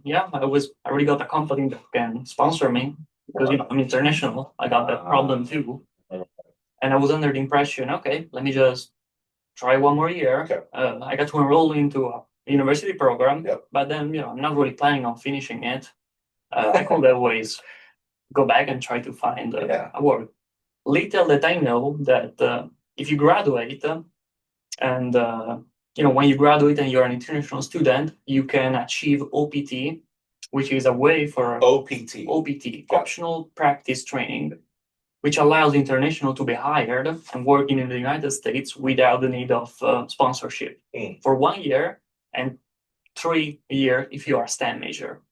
already got a company that can sponsor me because I'm international. I got that problem too, and I was under the impression, okay, let me just try one more year. Okay. I got to enroll into a university program, Yep. but then I'm not really planning on finishing it. I could always go back and try to find a work. Little that I know that if you graduate and when you graduate and you're an international student, you can achieve OPT, which is a way for OPT, optional practice training, which allows international to be hired and working in the United States without the need of sponsorship for 1 year and 3 years if you are a STEM major.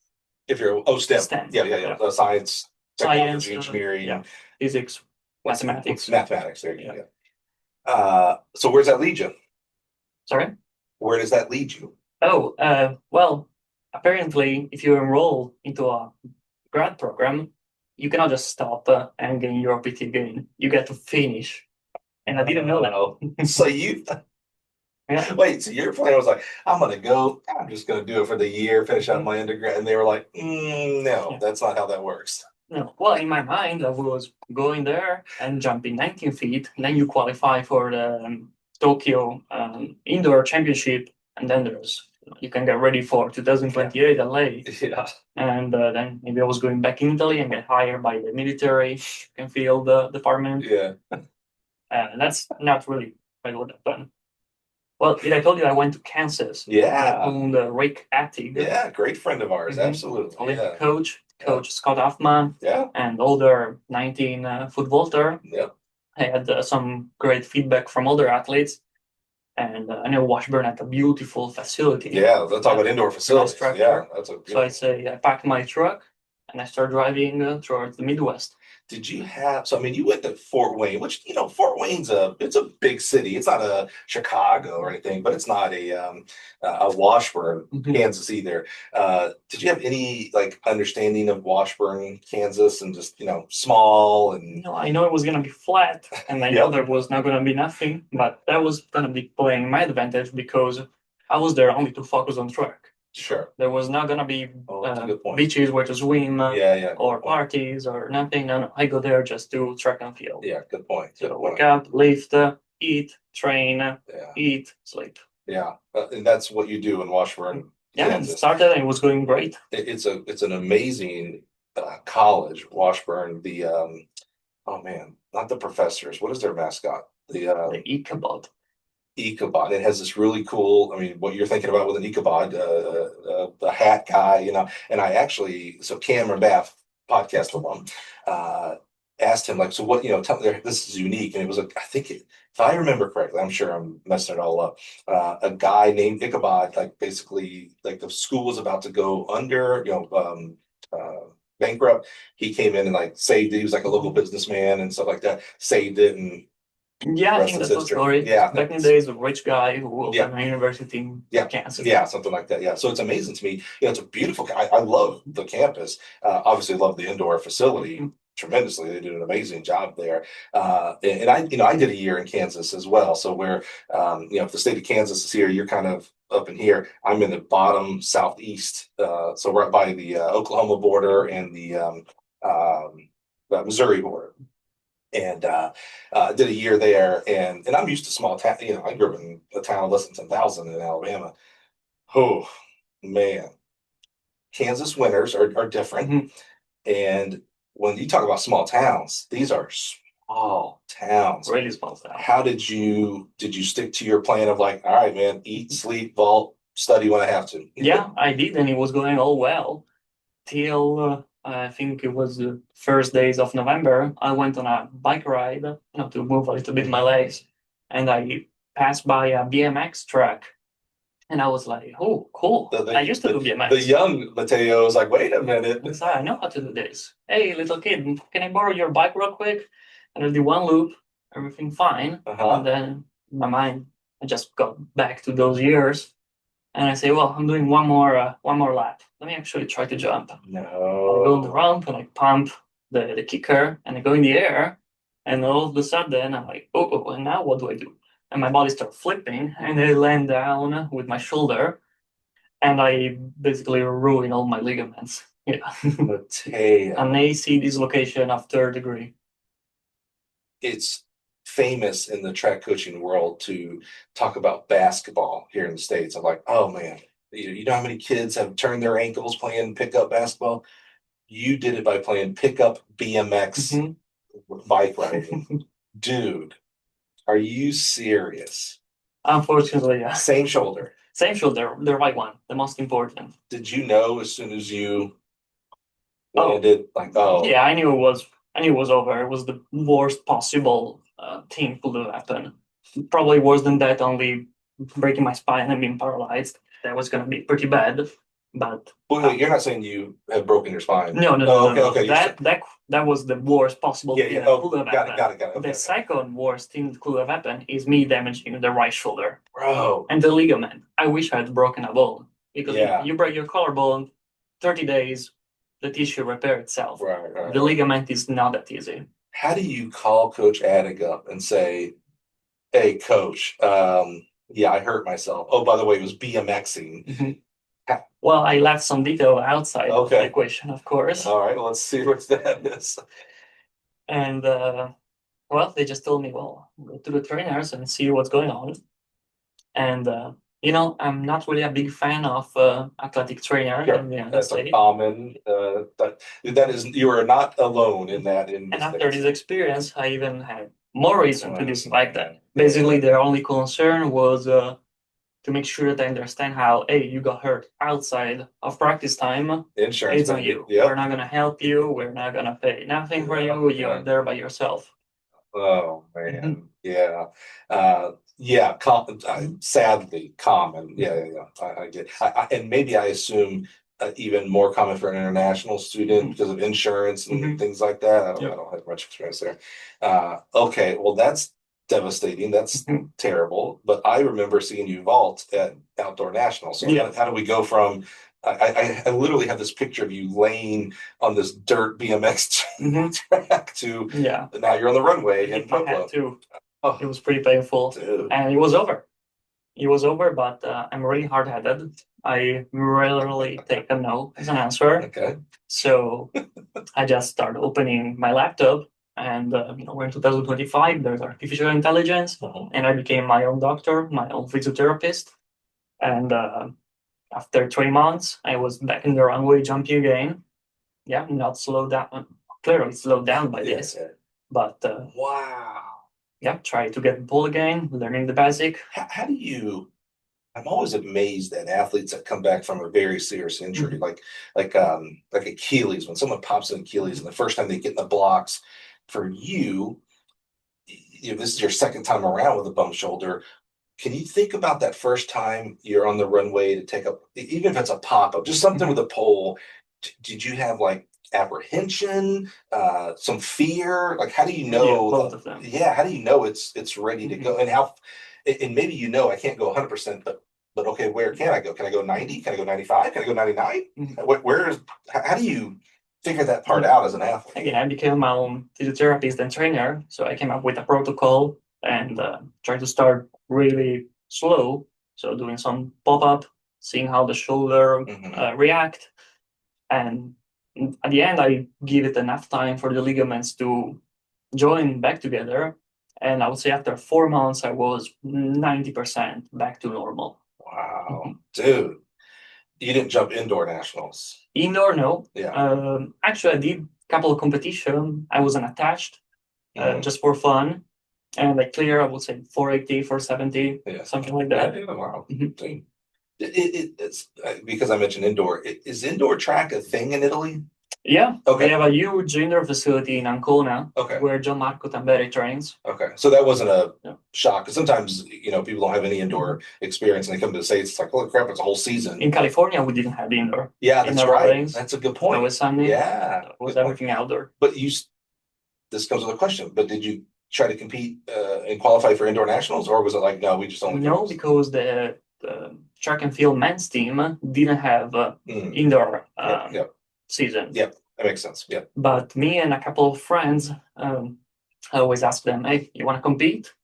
If you're STEM. Yeah. Science, technology, engineering, physics, mathematics. There you go. So where's that lead you? Sorry? Where does that lead you? Oh, well, apparently, if you enroll into a grad program, you cannot just stop and gain your OPT gain. You get to finish. And I didn't know that. So wait, so your plan was like, I'm just going to do it for the year, finish out my undergrad. And they were like, no, that's not how that works. No. Well, in my mind, I was going there and jumping 19 feet. And then you qualify for the Tokyo Indoor Championship. And then you can get ready for 2028 LA. Yeah. And then maybe I was going back in Italy and get hired by the military and field department. Yeah. That's not really what would have done. Well, I told you I went to Kansas. Yeah. On the Rick Attig. Yeah, great friend of ours. Absolutely. Olympic coach Scott Hoffman. Yeah. And older 19-foot vaulter. Yeah. I had some great feedback from older athletes. And I know Washburn had a beautiful facility. Yeah, let's talk about indoor facilities. Yeah, So I packed my truck and I started driving towards the Midwest. Did you have? So I mean, you went to Fort Wayne, which Fort Wayne's it's a big city. It's not a Chicago or anything, but it's not a Washburn, Kansas either. Did you have any like understanding of Washburn, Kansas, and just small and? I know it was gonna be flat, and I know there was not gonna be nothing, but that was gonna be playing my advantage because I was there only to focus on track. Sure. There was not gonna be beaches where to swim, or parties or nothing. No, I go there just to track and field. Yeah, good point. So wake up, lift, eat, train, eat, sleep. Yeah, and that's what you do in Washburn. Yeah, Kansas. It started and it was going great. It's an amazing college, Washburn. The oh man, not the professors. What is their mascot? The Ichabod. Ichabod. It has this really cool, I mean, what you're thinking about with an Ichabod, the hat guy, and I actually, so Cameron Bath, podcast alum, asked him, like, so what, tell me, this is unique. And it was, I think, if I remember correctly, I'm sure I'm messing it all up, a guy named Ichabod, like, basically, like, the school was about to go under, bankrupt. He came in and, like, saved it. He was, like, a local businessman and stuff like that, saved it, and yeah, I think that's the story. Yeah. Back in the days, a rich guy who opened a university in Kansas. Yeah, something like that. Yeah. So it's amazing to me. It's a beautiful, I love the campus. Obviously love the indoor facility tremendously. They did an amazing job there. And I did a year in Kansas as well. So where, if the state of Kansas is here, you're kind of up in here. I'm in the bottom southeast. So right by the Oklahoma border and the Missouri border. And did a year there, and I'm used to small town. I grew up in a town of less than 10,000 in Alabama. Oh man, Kansas winters are different. And when you talk about small towns, these are small towns. Really small towns. How did you stick to your plan of like, all right, man, eat, sleep, vault, study when I have to? Yeah, I did, and it was going all well till. I think it was the first days of November. I went on a bike ride, to move a little bit my legs, and I passed by a BMX track. And I was like, oh, cool. I used to do BMX. The young Matteo was like, wait a minute. I know how to do this. Hey, little kid, can I borrow your bike real quick? And I did one loop, everything fine. And then in my mind, I just got back to those years. And I say, well, I'm doing one more lap. Let me actually try to jump. No. I go on the ramp and I pump the kicker and I go in the air. And all of a sudden, I'm like, oh, and now what do I do? And my body starts flipping and I land down with my shoulder. And I basically ruin all my ligaments. Yeah. Matteo. An AC dislocation of third degree. It's famous in the track coaching world to talk about basketball here in the States. I'm like, oh man, you know how many kids have turned their ankles playing pickup basketball? You did it by playing pickup BMX bike riding. Dude, are you serious? Unfortunately, yeah. Same shoulder. Same shoulder, the right one, the most important. Did you know as soon as you landed, Yeah, I knew it was over. It was the worst possible thing could have happened. Probably worse than that, only breaking my spine and being paralyzed. That was going to be pretty bad. But wait, you're not saying you have broken your spine? No. Okay. That was the worst possible thing that could have happened. Got it. Okay. The second worst thing that could have happened is me damaging the right shoulder. Bro. And the ligament. I wish I had broken a bone. Because you break your collarbone, 30 days, the tissue repair itself. Right. The ligament is not that easy. How do you call Coach Addig up and say, hey, Coach, I hurt myself. Oh, by the way, it was BMXing. Mm-hmm. Well, I left some detail outside of the equation, of course. All right, well, let's see what that is. And, they just told me, well, go to the trainers and see what's going on. And, I'm not really a big fan of athletic trainer. Sure. That's a common, that is, you are not alone in that. And after this experience, I even had more reason to dislike that. Basically, their only concern was to make sure that I understand how, hey, you got hurt outside of practice time. Insurance. It's on you. Yep. We're not going to help you. We're not going to pay nothing for you. You're there by yourself. Oh, man. Yeah. Sadly common. Yeah. I get and maybe I assume even more common for an international student because of insurance and things like that. I don't have much experience there. Okay, well, that's devastating. That's terrible. But I remember seeing you vault at Outdoor Nationals. So how do we go from I literally have this picture of you laying on this dirt BMX track to now you're on the runway in Pueblo. It was pretty painful. Dude. And it was over. It was over, but I'm really hard-headed. I rarely take a no as an answer. Okay. So I just started opening my laptop. And we're in 2025, there's artificial intelligence, and I became my own doctor, my own physiotherapist. And after 3 months, I was back in the runway jumping again. Yeah, not slowed down, clearly slowed down by this. But wow. Yeah, try to get the ball again, learning the basic. How do you? I'm always amazed at athletes that come back from a very serious injury, like Achilles. When someone pops an Achilles, and the first time they get in the blocks. For you, this is your second time around with a bum shoulder. Can you think about that first time you're on the runway to take up, even if it's a pop-up, just something with a pole? Did you have like apprehension, some fear? Like, how do you know? Both of them. Yeah, how do you know it's ready to go? And and maybe I can't go 100%, but okay, where can I go? Can I go 90? Can I go 95? Can I go 99? How do you figure that part out as an athlete? Again, I became my own physiotherapist and trainer, so I came up with a protocol and tried to start really slow. So doing some pop-up, seeing how the shoulder react, and at the end, I give it enough time for the ligaments to join back together. And I would say after 4 months, I was 90% back to normal. Wow, dude. You didn't jump indoor nationals? Indoor, no. Yeah. Actually, I did a couple of competitions. I wasn't attached, just for fun. And I clear, I would say 480, 470, something like that. Yeah, wow. It's because I mentioned indoor. Is indoor track a thing in Italy? Yeah, Okay. we have a huge indoor facility in Ancona Okay. where John Marco Tamberi trains. Okay. So that wasn't a Yeah. shock, because sometimes, people don't have any indoor experience and they come to the States, it's like, holy crap, it's a whole season. In California, we didn't have indoor. Yeah, that's Indoor right. weddings. That's a good It point. was Sunday. Yeah. It was good point. everything outdoor. But this comes with a question, but did you try to compete and qualify for indoor nationals, or was it like, no, we just only No, girls? because the track and field men's team didn't have indoor Yep. season. Yep. That makes sense. Yep. But me and a couple of friends, I always ask them, hey, you want to compete?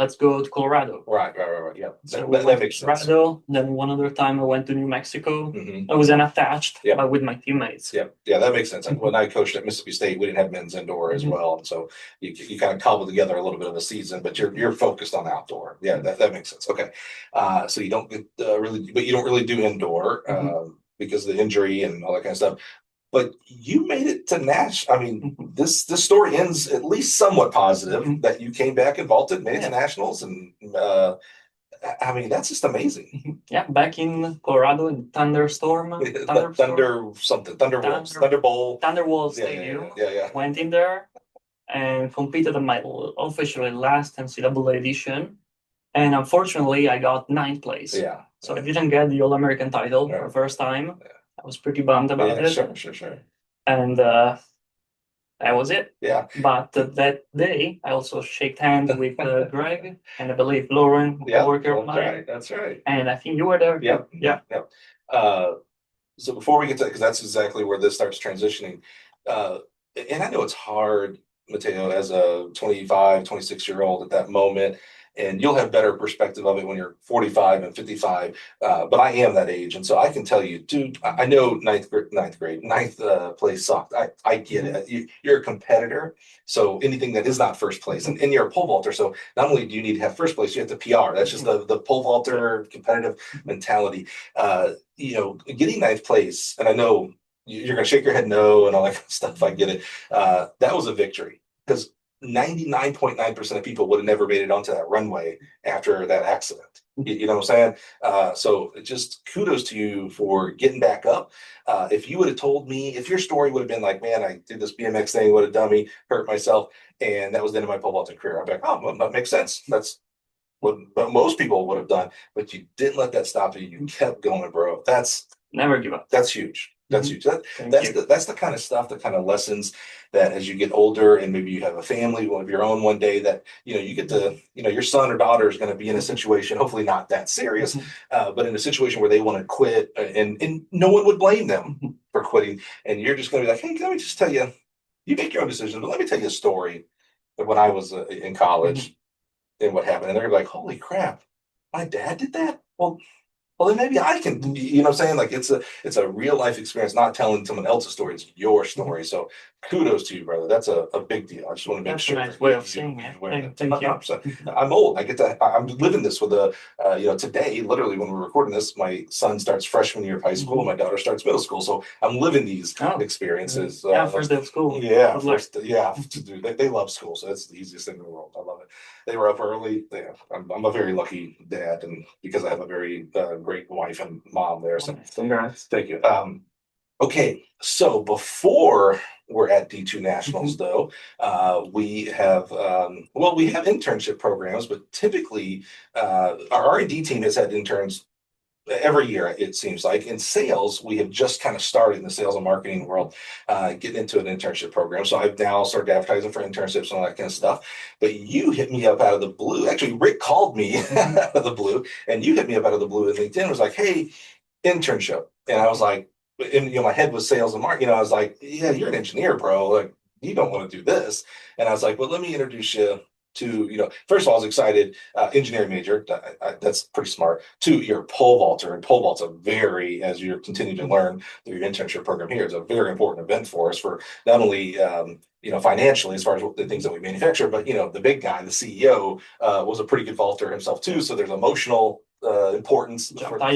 Let's go to Colorado. Right. Yeah. So That makes sense. Colorado. Then one other time I went to New Mexico. Mhm. I was unattached, Yep. but with my teammates. Yeah, that makes sense. Like when I coached at Mississippi State, we didn't have men's indoor as well, and so you kind of cobble together a little bit of a season, but you're focused on outdoor. Yeah, that makes sense. Okay, so you don't get but you don't really do indoor because of the injury and all that kind of stuff. But you made it to Nash. I mean, this story ends at least somewhat positive that you came back and vaulted, made it to nationals, and I mean, that's just amazing. Yeah, back in Colorado in Thunderwolves Stadium. Yeah. Went in there and competed in my officially last NCAA edition. And unfortunately, I got 9th place. Yeah. So I didn't get the All-American title for the first time. I was pretty bummed about it. Sure. And that was it. Yeah. But that day, I also shook hands with Greg and I believe Lauren, co-worker of mine. That's right. And I think you were there. Yep. Yeah. So before we get to that, because that's exactly where this starts transitioning. And I know it's hard, Matteo, as a 25, 26-year-old at that moment, and you'll have better perspective of it when you're 45 and 55. But I am that age. And so I can tell you, dude, I know ninth place sucked. I get it. You're a competitor. So anything that is not first place, and you're a pole vaulter. So not only do you need to have first place, you have to PR. That's just the pole vaulter competitive mentality. Getting 9th place, and I know you're going to shake your head no and all that kind of stuff. I get it. That was a victory because 99.9% of people would have never made it onto that runway after that accident. You know what I'm saying? So just kudos to you for getting back up. If you would have told me, if your story would have been like, man, I did this BMX thing, would have done me, hurt myself, and that was the end of my pole vaulting career, I'd be like, oh, well, that makes sense. That's what most people would have done, but you didn't let that stop you. You kept going, bro. Never give up. That's huge. That's huge. That's the kind of stuff, the kind of lessons that as you get older and maybe you have a family of your own one day that, you get to, your son or daughter is going to be in a situation, hopefully not that serious, but in a situation where they want to quit and no one would blame them for quitting. And you're just going to be like, hey, let me just tell you, you make your own decision, but let me tell you a story of when I was in college and what happened. And they're like, holy crap, my dad did that? Well, then maybe I can, you know what I'm saying? Like it's a real life experience, not telling someone else's story. It's your story. So kudos to you, brother. That's a big deal. I just want to make sure. That's a nice way of saying it. Thank you. I'm old. I'm living this with today, literally when we're recording this, my son starts freshman year of high school. My daughter starts middle school. So I'm living these experiences. First day of school. Yeah. They love school. So that's the easiest thing in the world. I love it. They were up early. I'm a very lucky dad, and because I have a very great wife and mom there. So congrats. Thank you. Okay, so before we're at D2 Nationals, though, we have internship programs, but typically our R&D team has had interns every year, it seems like. In sales, we have just kind of started in the sales and marketing world, getting into an internship program. So I've now started advertising for internships and all that kind of stuff. But you hit me up out of the blue. Actually, Rick called me out of the blue, and you hit me up out of the blue. And LinkedIn was like, hey, internship. And I was like, and my head was sales and marketing. I was like, yeah, you're an engineer, bro. Like, you don't want to do this. And I was like, well, let me introduce you to, first of all, I was excited, engineering major, that's pretty smart. 2, you're a pole vaulter, and pole vault's as you're continuing to learn through your internship program here, it's a very important event for us for not only, financially, as far as the things that we manufacture, but, the big guy, the CEO, was a pretty good vaulter himself too. So there's emotional importance for that.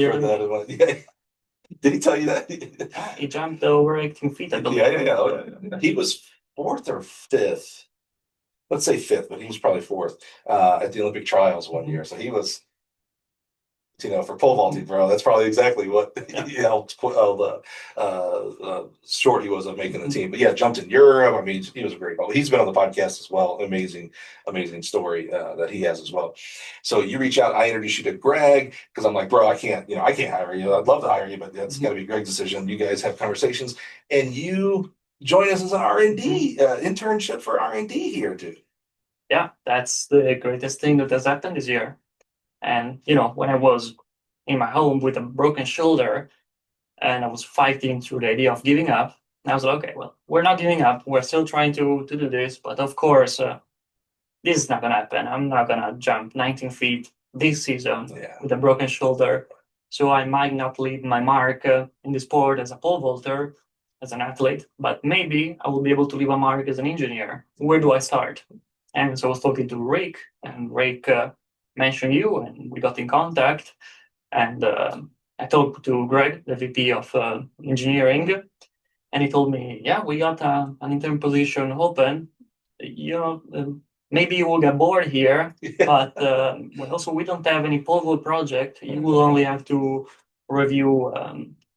Yeah. Did he tell you that? He jumped over 18 feet, I believe. Yeah. He was 4th or 5th. Let's say 5th, but he was probably 4th at the Olympic trials one year. So he was for pole vaulting, bro. That's probably exactly what helped short he was of making the team. But yeah, jumped in Europe. I mean, he was a great ball. He's been on the podcast as well. Amazing story that he has as well. So you reach out, I introduce you to Greg because I'm like, bro, I can't hire you. I'd love to hire you, but that's got to be Greg's decision. You guys have conversations, and you join us as an R&D internship for R&D here, dude. Yeah, that's the greatest thing that has happened this year. And when I was in my home with a broken shoulder, and I was fighting through the idea of giving up, I was like, okay, well, we're not giving up. We're still trying to do this, but of course, this is not gonna happen. I'm not gonna jump 19 feet this season with a broken shoulder. So I might not leave my mark in the sport as a pole vaulter, as an athlete, but maybe I will be able to leave a mark as an engineer. Where do I start? And so I was talking to Rick, and Rick mentioned you, and we got in contact. And I talked to Greg, the VP of engineering, and he told me, yeah, we got an intern position open. Maybe you will get bored here, but also we don't have any pole vault project. You will only have to review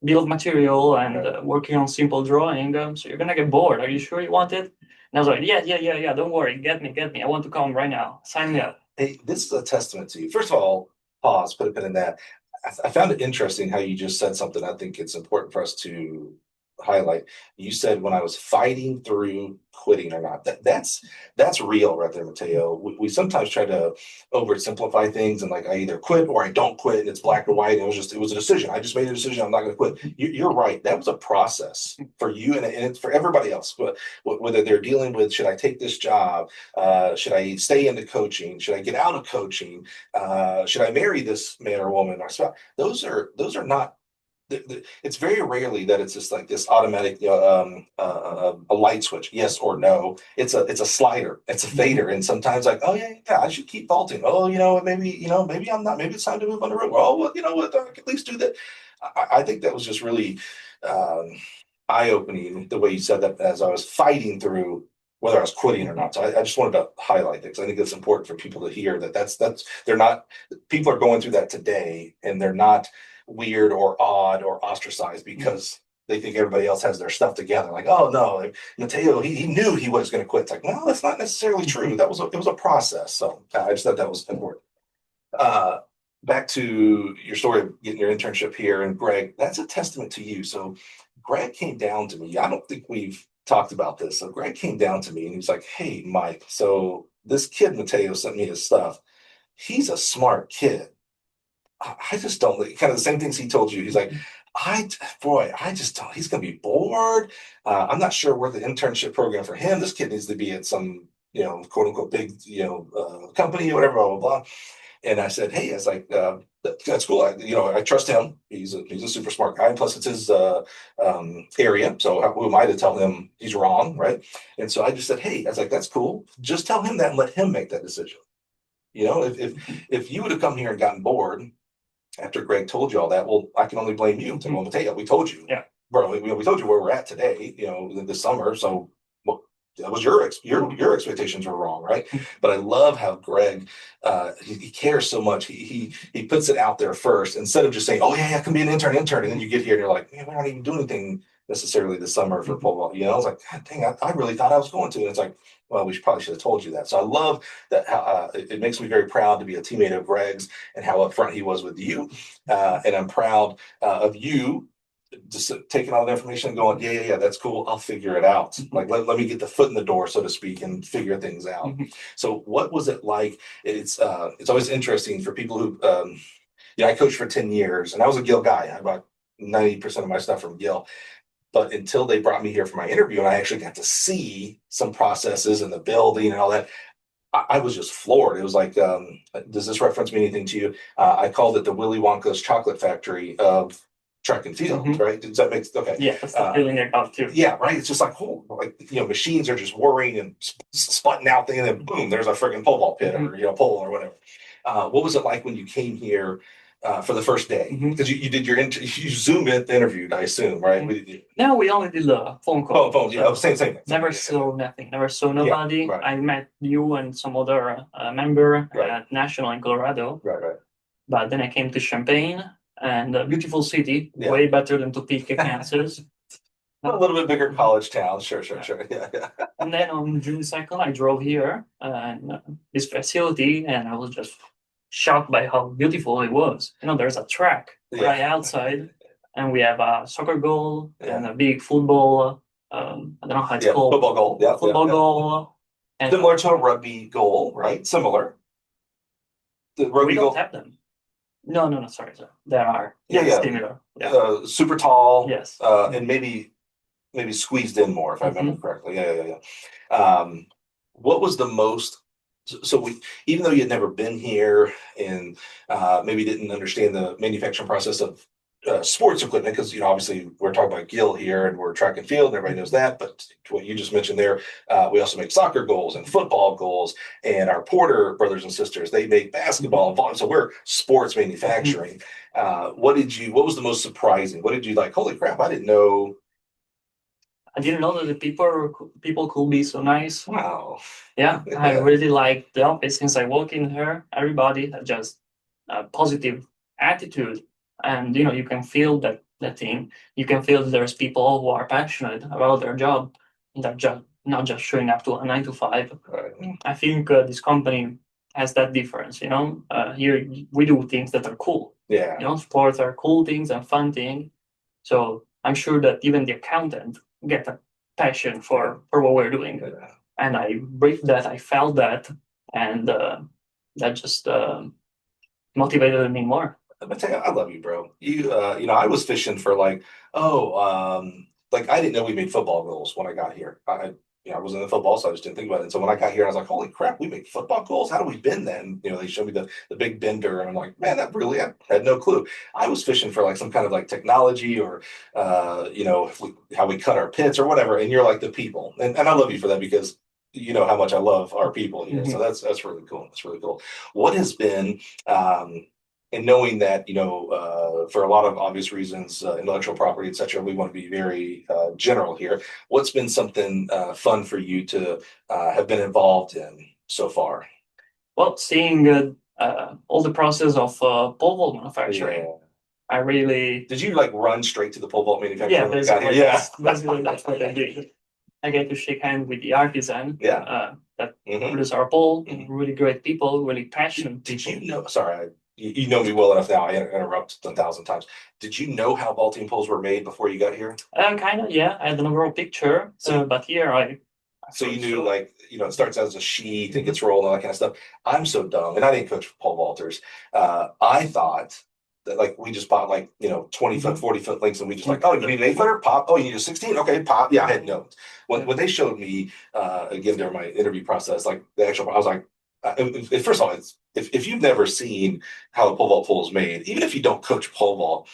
bill of material and working on simple drawing. So you're gonna get bored. Are you sure you want it? And I was like, yeah. Don't worry, get me. I want to come right now. Sign me up. Hey, this is a testament to you. First of all, pause, put a pin in that. I found it interesting how you just said something. I think it's important for us to highlight. You said when I was fighting through quitting or not. That's real right there, Matteo. We sometimes try to oversimplify things and like I either quit or I don't quit, and it's black or white. It was a decision. I just made a decision. I'm not going to quit. You're right. That was a process for you and it's for everybody else. But whether they're dealing with, should I take this job? Should I stay into coaching? Should I get out of coaching? Should I marry this man or woman or spouse? Those are not. It's very rarely that it's just like this automatic a light switch, yes or no. It's a slider, it's a fader, and sometimes like, oh yeah, I should keep vaulting. Oh, maybe I'm not. Maybe it's time to move on the road. Oh, well, you know what? I can at least do that. I think that was just really eye-opening the way you said that as I was fighting through whether I was quitting or not. So I just wanted to highlight that because I think it's important for people to hear that's they're not. People are going through that today, and they're not weird or odd or ostracized because they think everybody else has their stuff together. Like, oh no, like, Matteo, he knew he was going to quit. It's like, no, that's not necessarily true. It was a process. So I just thought that was important. Back to your story of getting your internship here, and Greg, that's a testament to you. So Greg came down to me. I don't think we've talked about this. So Greg came down to me and he was like, hey, Mike, so this kid Matteo sent me his stuff. He's a smart kid. I just don't, kind of the same things he told you. He's like, I just don't, he's going to be bored. I'm not sure where the internship program for him. This kid needs to be at some, quote unquote, big, company or whatever, blah, blah, blah. And I said, hey, it's like, that's cool. I trust him. He's a super smart guy. And plus it's his area. So who am I to tell him he's wrong, right? And so I just said, hey, I was like, that's cool. Just tell him that and let him make that decision. If you would have come here and gotten bored after Greg told you all that, well, I can only blame you. Well, Matteo, we told you, bro. We told you where we're at today. This summer. So that was your expectations were wrong, right? But I love how Greg he cares so much. He puts it out there first instead of just saying, oh yeah, I can be an intern, and then you get here and you're like, man, we're not even doing anything necessarily this summer for pole vault. I was like, God dang, I really thought I was going to. And it's like, well, we probably should have told you that. So I love that. How it makes me very proud to be a teammate of Greg's and how upfront he was with you. And I'm proud of you just taking all the information and going, yeah, that's cool. I'll figure it out. Like, let me get the foot in the door, so to speak, and figure things out. So what was it like? It's always interesting for people who, I coached for 10 years and I was a Gill guy. I had about 90% of my stuff from Gill. But until they brought me here for my interview and I actually got to see some processes and the building and all that, I was just floored. It was like, does this reference mean anything to you? I called it the Willy Wonka's chocolate factory of track and field, right? Does that make okay? Yeah, that's the feeling I got too. Yeah, right. It's just like, machines are just whirring and sputting out things, and then boom, there's a freaking pole vault pit or pole or whatever. What was it like when you came here for the first day? Because you did you Zoom interviewed, I assume, right? No, we only did a phone call. Oh, phone, yeah, same thing. Never saw nothing. Never saw nobody. Yeah, right. I met you and some other member at National in Colorado. Right. But then I came to Champaign, and a beautiful city, Yeah. way better than Topeka, Kansas. A little bit bigger college town. Sure. Yeah. And then on June 2nd, I drove here and this facility, and I was just shocked by how beautiful it was. There's a track right outside, and we have a soccer goal and a big football. I don't know how it's called. Football goal. Yeah. Football goal. And similar to a rugby goal, right? Similar. The rugby we don't goal. have them. No, sorry. There are. Similar. Yeah. Super tall. Yes. And maybe squeezed in more, if I remember correctly. Yeah. What was the most? So even though you had never been here and maybe didn't understand the manufacturing process of sports equipment, because obviously we're talking about Gill here and we're track and field and everybody knows that, but what you just mentioned there, we also make soccer goals and football goals, and our Porter brothers and sisters, they make basketball and volleyball, so we're sports manufacturing. What was the most surprising? What did you like? Holy crap, I didn't know that the people could be so nice. Wow. Yeah, I really like the office. Since I walk in here, everybody has just a positive attitude, and you can feel that thing. You can feel that there's people who are passionate about their job. They're just not just showing up to a 9 to 5. Right. I think this company has that difference. Here we do things that are cool. Yeah. Sports are cool things and fun things. So I'm sure that even the accountant get a passion for what we're doing. Yeah. And I breathed that, I felt that, and that just motivated me more. Matteo, I love you, bro. I was fishing for I didn't know we made football goals when I got here. I was in the football, so I just didn't think about it. And so when I got here, I was like, holy crap, we make football goals? How do we bend then? They showed me the big bender, and I'm like, man, I had no clue. I was fishing for some kind of technology or, how we cut our pits or whatever. And you're like the people. And I love you for that, because you know how much I love our people here. So that's really cool. That's really cool. What has been, and knowing that, for a lot of obvious reasons, intellectual property, et cetera, we want to be very general here. What's been something fun for you to have been involved in so far? Well, seeing all the process of pole vault manufacturing. Yeah. I really... Did you run straight to the pole vault manufacturing? Yeah, basically, basically that's what I did. I get to shake hands with the artisan that produce our pole. Really great people, really passionate. Did you know? Sorry, you know me well enough now. I interrupt 1,000 times. Did you know how vaulting poles were made before you got here? Kind of, yeah. I had an overall picture, but here So you knew, it starts as a sheet, it gets rolled, and all that kind of stuff. I'm so dumb, and I didn't coach pole vaulters. I thought that we just bought 20 foot, 40 foot links, and we just oh, you need an 8-footer? Pop. Oh, you need a 16? Okay, pop. Yeah, I had no. When they showed me again during my interview process, the actual, I was like, first of all, if you've never seen how a pole vault pole is made, even if you don't coach pole vault,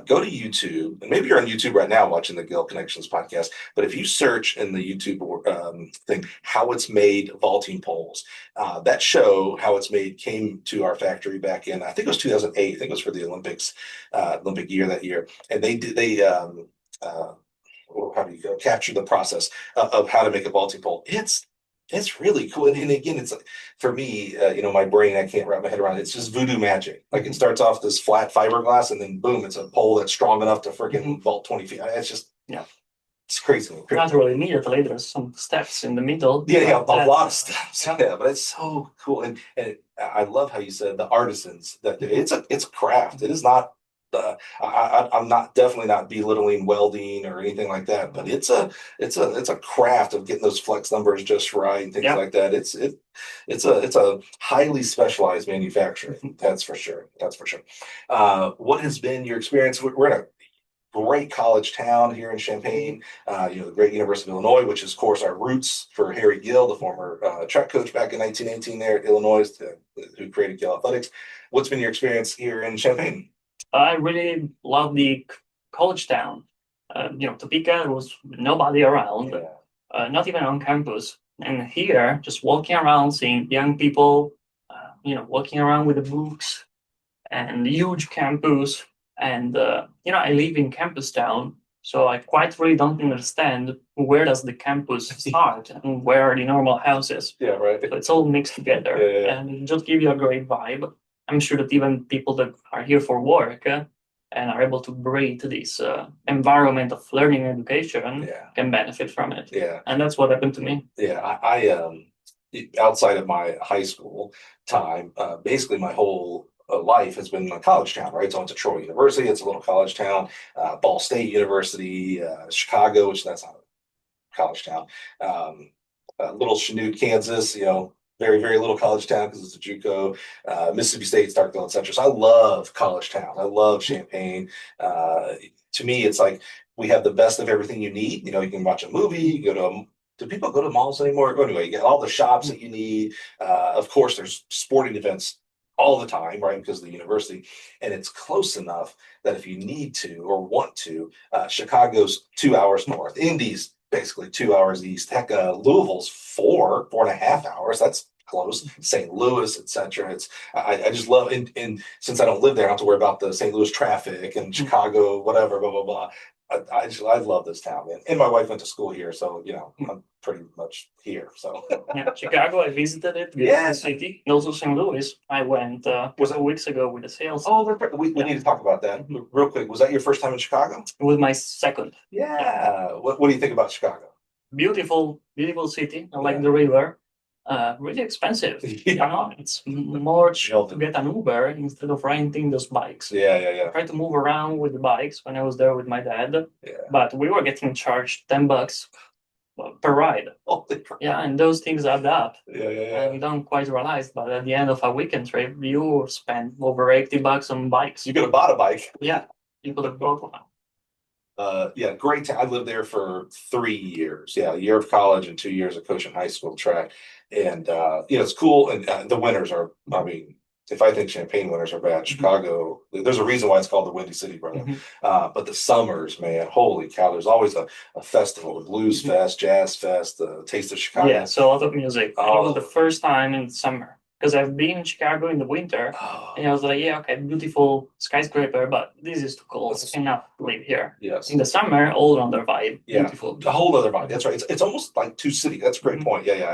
go to YouTube, and maybe you're on YouTube right now watching the Gill Connections podcast. But if you search in the YouTube thing how it's made vaulting poles, that show how it's made came to our factory back in, I think it was 2008. I think it was for the Olympics, Olympic year that year, and how do you capture the process of how to make a vaulting pole. It's really cool. And again, it's for me, my brain, I can't wrap my head around it. It's just voodoo magic. It starts off this flat fiberglass, and then boom, it's a pole that's strong enough to freaking vault 20 feet. It's just, it's crazy. Not really immediately. There's some steps in the middle. Yeah, a lot of steps. Yeah, but it's so cool. And I love how you said the artisans, that it's a craft. It is not, I'm definitely not belittling welding or anything like that, but it's a craft of getting those flex numbers just right and things like that. It's a highly specialized manufacturing. That's for sure. What has been your experience? We're in a great college town here in Champaign, the great University of Illinois, which is, of course, our roots for Harry Gill, the former track coach back in 1918 there at Illinois, who created Gill Athletics. What's been your experience here in Champaign? I really love the college town. Topeka, there was nobody around, not even on campus. And here, just walking around, seeing young people, walking around with the books and huge campus. And, I live in campus town, so I quite really don't understand where does the campus start and where are the normal houses. Yeah, right. So it's all mixed together, and it just gives you a great vibe. I'm sure that even people that are here for work and are able to breathe this environment of learning and education can benefit from it. Yeah. And that's what happened to me. Yeah. I outside of my high school time, basically my whole life has been a college town, right? So I went to Troy University. It's a little college town. Ball State University, Chicago, which that's not a college town. Little Chanute, Kansas, very, very little college town because it's a JUCO. Mississippi State, Starkville, etc. So I love college towns. I love Champaign. To me, it's like we have the best of everything you need. You can watch a movie, you go to do people go to malls anymore? Anyway, you get all the shops that you need. Of course, there's sporting events all the time, right? Because of the university, and it's close enough that if you need to or want to, Chicago's 2 hours north. Indy's basically 2 hours east. Heck, Louisville's 4.5 hours. That's close. St. Louis, etc. I just love, and since I don't live there, I don't have to worry about the St. Louis traffic and Chicago, whatever, blah blah blah. I love this town, man. And my wife went to school here, so I'm pretty much here. So yeah, Chicago, I visited it. Yeah, city. And also St. Louis. I went was 2 weeks ago with the sales. Oh, we need to talk about that real quick. Was that your first time in Chicago? It was my second. Yeah. What do you think about Chicago? Beautiful, beautiful city. I like the river. Really expensive. It's more to get an Uber instead of renting those bikes. Yeah. I tried to move around with the bikes when I was there with my dad, Yeah. but we were getting charged $10 per ride. Yeah, and those things add up. Yeah. And we don't quite realize, but at the end of a weekend trip, you spend over $80 on bikes. You could have bought a bike. Yeah, you could have bought one. Yeah, great town. I lived there for 3 years. Yeah, a year of college and 2 years of coaching high school track. And it's cool. And the winters are, I mean, if I think Champaign winters are bad, Chicago, there's a reason why it's called the Windy City, brother. But the summers, man, holy cow, there's always a festival, the Blues Fest, Jazz Fest, the Taste of Chicago. Yeah, so a lot of music. It was the first time in the summer. Because I've been in Chicago in the winter, and I was like, yeah, okay, beautiful skyscraper, but this is too cold. I cannot live here. Yes. In the summer, all other vibe. Yeah. Beautiful. A whole other vibe. That's right. It's almost like two cities. That's a great point. Yeah.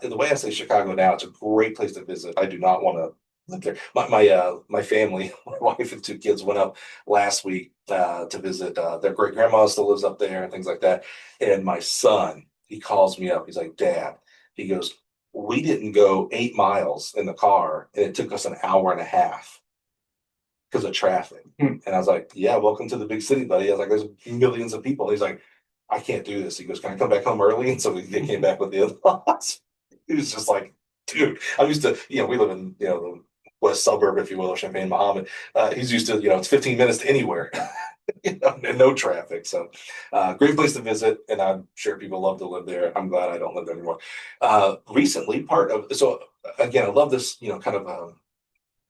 The way I say Chicago now, it's a great place to visit. I do not want to live there. My family, my wife and 2 kids went up last week to visit. Their great grandma still lives up there and things like that. And my son, he calls me up. He's like, Dad, he goes, we didn't go 8 miles in the car, and it took us an hour and a half because of traffic. And I was like, yeah, welcome to the big city, buddy. I was like, there's millions of people. He's like, I can't do this. He goes, can I come back home early? And so they came back with the other lots. He was just like, dude, I'm used to, we live in, the west suburb, if you will, of Champaign, Muhammad. He's used to, it's 15 minutes to anywhere. And no traffic. So great place to visit, and I'm sure people love to live there. I'm glad I don't live there anymore. Recently, so again, I love this, kind of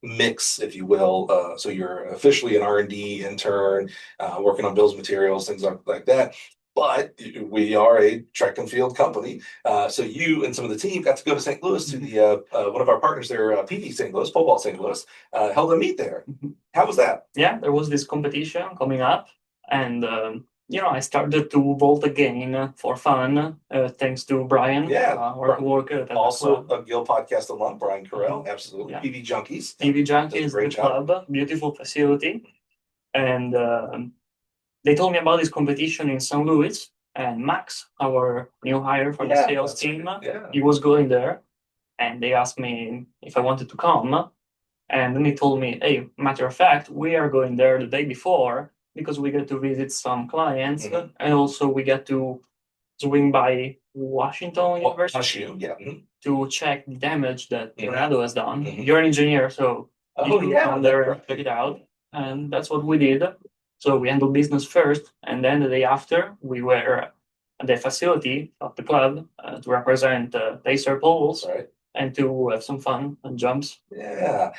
mix, if you will. So you're officially an R&D intern, working on bills of materials, things like that. But we are a track and field company. So you and some of the team got to go to St. Louis to the one of our partners there, PD St. Louis, Pole Vault St. Louis, held a meet there. How was that? Yeah, there was this competition coming up, and I started to vault again for fun, thanks to Brian, our coworker. Also a Gill podcast alum, Brian Carell, absolutely. Yeah. PV Junkies. PV Junkies, the club, beautiful facility, and they told me about this competition in St. Louis, and Max, our new hire for the sales team, he was going there, and they asked me if I wanted to come. And then he told me, hey, matter of fact, we are going there the day before because we get to visit some clients, and also we get to swing by Washington University to check the damage that Tornado has done. You're an engineer, so you should come there and check it out. And that's what we did. So we handled business first, and then the day after, we were at the facility of the club to represent Pacer poles and to have some fun and jumps. Yeah.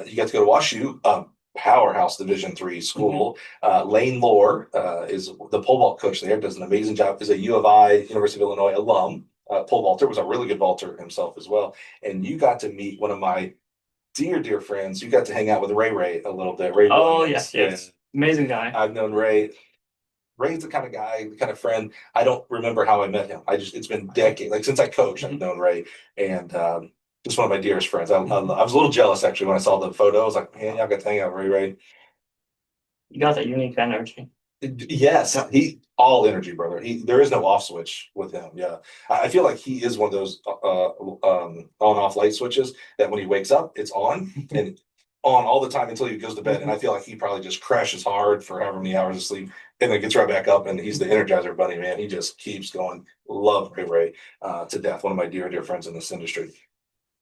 You got to go to WashU, powerhouse Division III school. Lane Lohr is the pole vault coach there, does an amazing job. Is a U of I, University of Illinois alum. Pole vaulter, was a really good vaulter himself as well. And you got to meet one of my dear friends. You got to hang out with Ray a little bit. Ray Williams. Yes. Amazing guy. I've known Ray. Ray's the kind of guy, the kind of friend. I don't remember how I met him. It's been decades. Like since I coached, I've known Ray. And Just one of my dearest friends. I was a little jealous actually when I saw the photo. I was like, man, y'all got to hang out, Ray. You got a unique energy. Yes, he all energy, brother. There is no off switch with him. Yeah, I feel like he is one of those on off light switches that when he wakes up, it's on and on all the time until he goes to bed. And I feel like he probably just crashes hard for however many hours of sleep and then gets right back up. And he's the Energizer Bunny, man. He just keeps going. Love Ray to death. One of my dear friends in this industry.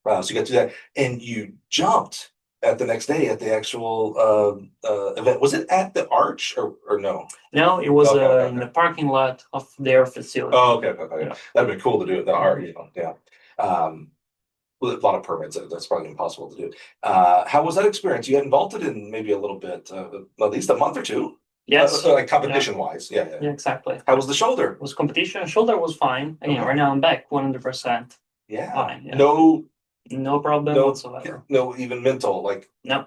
So you got to do that, and you jumped at the next day at the actual event. Was it at the Arch or no? No, it was Okay. in the parking lot of their facility. Oh, okay. Yeah. That'd be cool to do at the Arch, yeah. With a lot of permits, that's probably impossible to do. How was that experience? You got involved in maybe a little bit, at least a month or two? Yes. Like competition wise. Yeah, exactly. How was the shoulder? It was competition. Shoulder was fine. Okay. Right now I'm back 100%. Yeah. Fine. Yeah. No problem whatsoever. No, even mental, like. No.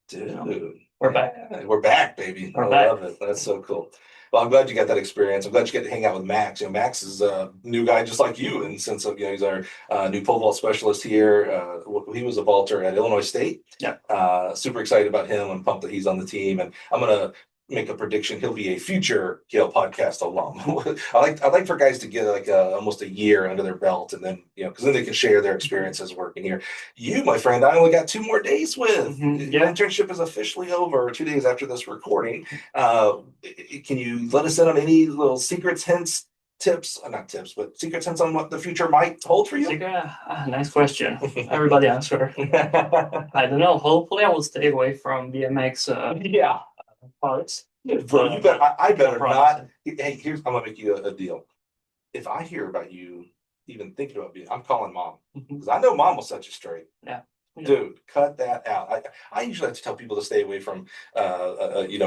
Dude. No. We're back. We're back, baby. I love it. That's so cool. Well, I'm glad you got that experience. I'm glad you get to hang out with Max. Max is a new guy just like you, in the sense of, he's our new pole vault specialist here. He was a vaulter at Illinois State. Yeah. Super excited about him. I'm pumped that he's on the team, and I'm gonna make a prediction. He'll be a future Gill podcast alum. I like for guys to get like almost a year under their belt, and then because then they can share their experiences working here. You, my friend, I only got 2 more days with. Your internship is officially over 2 days after this recording. Can you let us in on any little secrets, hints, tips? Not tips, but secrets, hints on what the future might hold for you? Nice question. Everybody answer. I don't know. Hopefully, I will stay away from BMX. Parts. Bro, you bet. I better not. Hey, I'm gonna make you a deal. If I hear about you even thinking about being, I'm calling mom because I know mom will set you straight. Yeah. Dude, cut that out. I usually have to tell people to stay away from,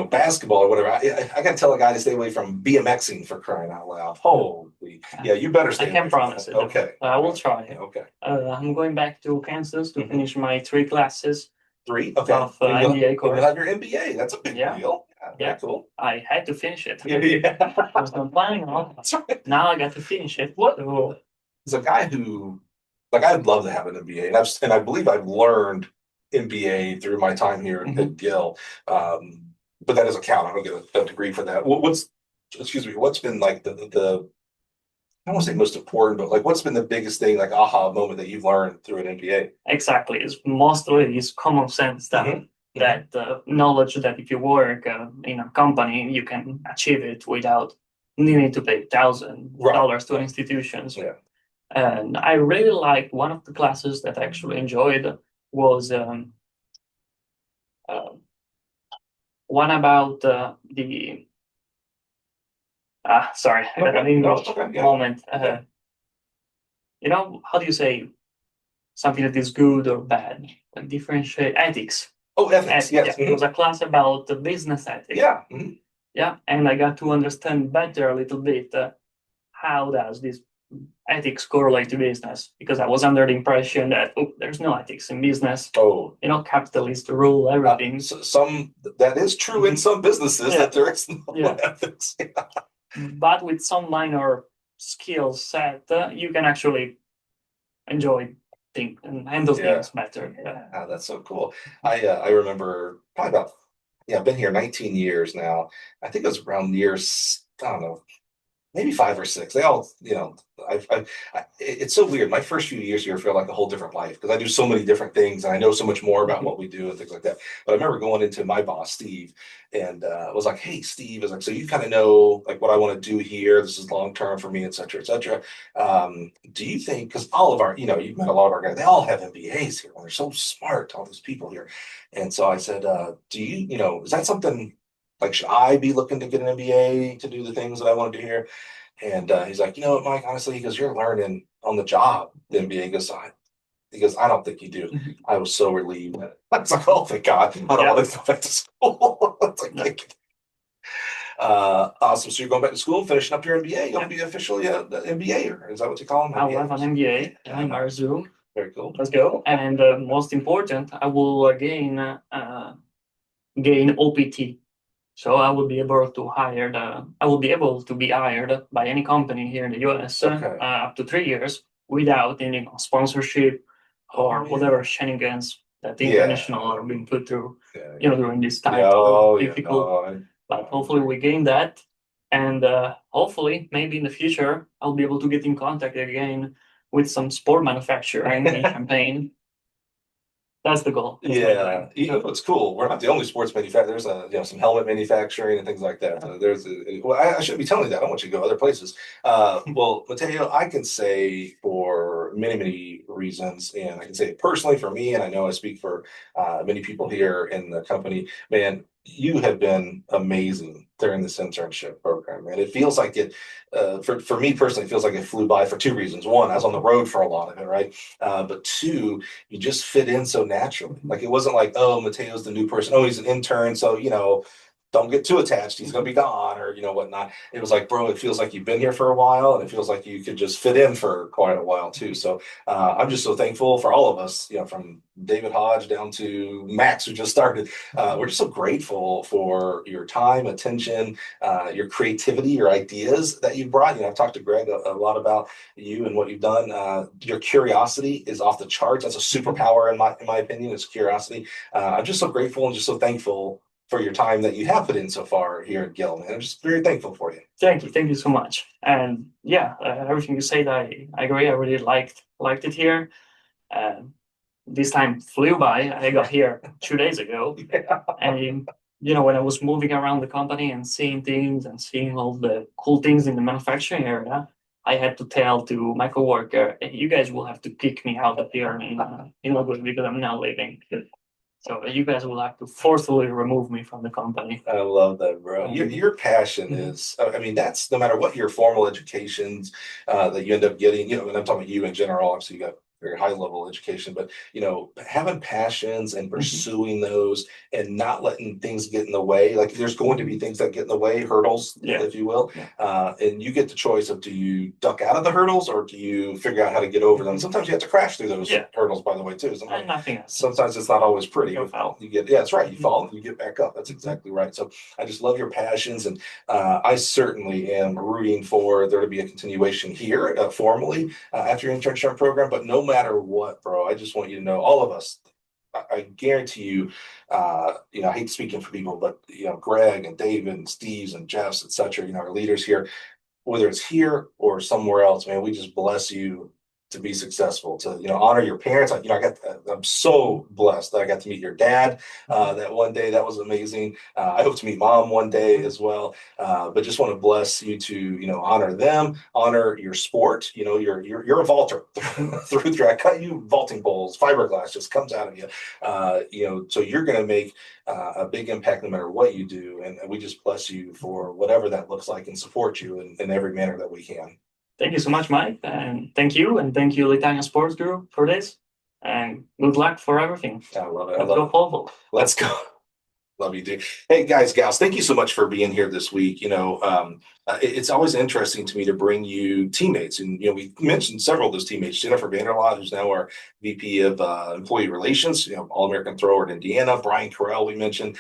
basketball or whatever. I got to tell a guy to stay away from BMXing, for crying out loud. Holy, yeah, you better stay. I can promise it. Okay, I will try. Okay. I'm going back to Kansas to finish my 3 classes. 3? Okay. Of MBA course. You'll have your MBA. That's a big deal. Yeah, cool. I had to finish it. Yeah. I was not planning on it. That's right. Now I got to finish it. What? There's a guy who, like, I'd love to have an MBA, and I believe I've learned MBA through my time here at Gill. But that doesn't count. I don't get a degree for that. What's been like the I don't want to say most important, but like what's been the biggest thing, like aha moment that you've learned through an MBA? Exactly. It's mostly is common sense that knowledge that if you work in a company, you can achieve it without needing to pay $1,000 to institutions. Yeah. And I really liked one of the classes that I actually enjoyed was one about the sorry, I got an English moment. How do you say something that is good or bad? Like differentiate ethics. Oh, ethics. Yes. It was a class about the business ethics. Yeah. Yeah, and I got to understand better a little bit how does this ethics correlate to business, because I was under the impression that there's no ethics in business. Capitalist rule everything. That is true in some businesses that there is no ethics. But with some minor skill set, you can actually enjoy things and handle things better. Yeah, that's so cool. I remember probably about I've been here 19 years now. I think it was around years, I don't know, maybe 5 or 6. They all, it's so weird. My first few years here feel like a whole different life because I do so many different things and I know so much more about what we do and things like that. But I remember going into my boss, Steve, and was like, "Hey, Steve," is like, "So you kind of know like what I want to do here. This is long term for me, et cetera, et cetera. Do you think?" Because all of our, you've met a lot of our guys. They all have MBAs here. They're so smart. All these people here. And so I said, "Do you, is that something?" Like, should I be looking to get an MBA to do the things that I want to do here? And he's like, Mike, honestly, he goes, "You're learning on the job, the MBA." He goes, "I don't think you do." I was so relieved. I was like, "Oh, thank God. I don't want to go back to school." It's like, thank you. Awesome. So you're going back to school, finishing up your MBA. You'll be officially an MBA, is that what you call them? I will have an MBA in our Zoom. Very cool. Let's go. And most important, I will gain OPT. So I will be able to be hired by any company here in the US up to 3 years without any sponsorship or whatever shenanigans that the international are being put through, during this time. Difficult. But hopefully we gain that. And hopefully, maybe in the future, I'll be able to get in contact again with some sport manufacturing in Champaign. That's the goal. It's cool. We're not the only sports manufacturer. There's some helmet manufacturing and things like that. I shouldn't be telling you that. I don't want you to go other places. Well, Matteo, I can say for many, many reasons, and I can say it personally for me, and I know I speak for many people here in the company, man, you have been amazing during this internship program. And it feels like for me personally, it feels like it flew by for two reasons. One, I was on the road for a lot of it, right? But two, you just fit in so naturally. Like it wasn't like, oh, Matteo's the new person. Oh, he's an intern. So, don't get too attached. He's going to be gone or, whatnot. It was like, bro, it feels like you've been here for a while and it feels like you could just fit in for quite a while too. So I'm just so thankful for all of us, from David Hodge down to Max, who just started. We're just so grateful for your time, attention, your creativity, your ideas that you brought. I've talked to Greg a lot about you and what you've done. Your curiosity is off the charts. That's a superpower in my opinion, is curiosity. I'm just so grateful and just so thankful for your time that you have put in so far here at Gill, man. I'm just very thankful for you. Thank you so much. And everything you said, I agree. I really liked it here. This time flew by. I got here 2 days ago, and when I was moving around the company and seeing things and seeing all the cool things in the manufacturing area, I had to tell to my coworker, hey, you guys will have to kick me out of here in August because I'm now leaving. So you guys will have to forcefully remove me from the company. I love that, bro. Your passion is, that's no matter what your formal educations that you end up getting, and I'm talking about you in general, obviously you got very high level education, but having passions and pursuing those and not letting things get in the way. Like there's going to be things that get in the way, hurdles, if you will. And you get the choice of, do you duck out of the hurdles or do you figure out how to get over them? Sometimes you have to crash through those hurdles, by the way, too. Sometimes it's not always pretty. That's right. You fall and you get back up. That's exactly right. So I just love your passions, and I certainly am rooting for there to be a continuation here formally after your internship program. But no matter what, bro, I just want you to know, all of us, I guarantee you, I hate speaking for people, but Greg and David and Steve's and Jeff's, etc., our leaders here, whether it's here or somewhere else, man, we just bless you to be successful, to honor your parents. I'm so blessed that I got to meet your dad that one day. That was amazing. I hope to meet mom one day as well. But just want to bless you to honor them, honor your sport. You're a vaulter through. I cut you vaulting poles, fiberglass just comes out of you. So you're going to make a big impact no matter what you do, and we just bless you for whatever that looks like and support you in every manner that we can. Thank you so much, Mike, and thank you Litania Sports Group for this, and good luck for everything. I love it. Let's go Volvo. Let's go. Love you, dude. Hey, guys, gals, thank you so much for being here this week. It's always interesting to me to bring you teammates, and we mentioned several of those teammates. Jennifer Vanderbilt, who's now our VP of Employee Relations, All-American thrower in Indiana. Brian Carell, we mentioned.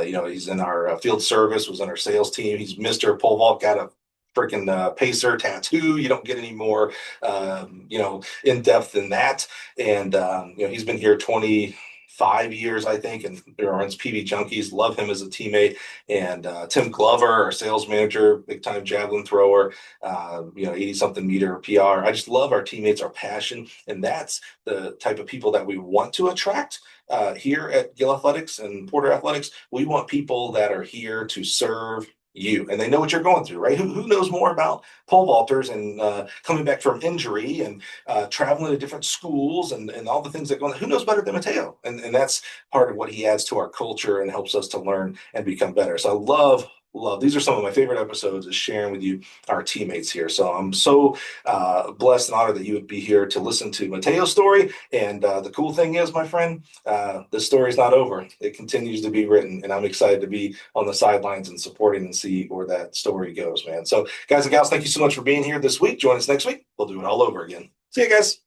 He's in our field service, was on our sales team. He's Mr. Pole Vault, got a freaking pacer tattoo. You don't get any more in depth than that. And he's been here 25 years, I think, and runs PV Junkies. Love him as a teammate. And Tim Glover, our sales manager, big time javelin thrower, 80-something meter PR. I just love our teammates, our passion, and that's the type of people that we want to attract. Here at Gill Athletics and Porter Athletics, we want people that are here to serve you, and they know what you're going through, right? Who knows more about pole vaulters and coming back from injury and traveling to different schools and all the things that go on? Who knows better than Matteo? And that's part of what he adds to our culture and helps us to learn and become better. So I love these are some of my favorite episodes, is sharing with you our teammates here. So I'm so blessed and honored that you would be here to listen to Matteo's story. And the cool thing is, my friend, this story is not over. It continues to be written, and I'm excited to be on the sidelines and supporting and see where that story goes, man. So guys and gals, thank you so much for being here this week. Join us next week. We'll do it all over again. See you guys.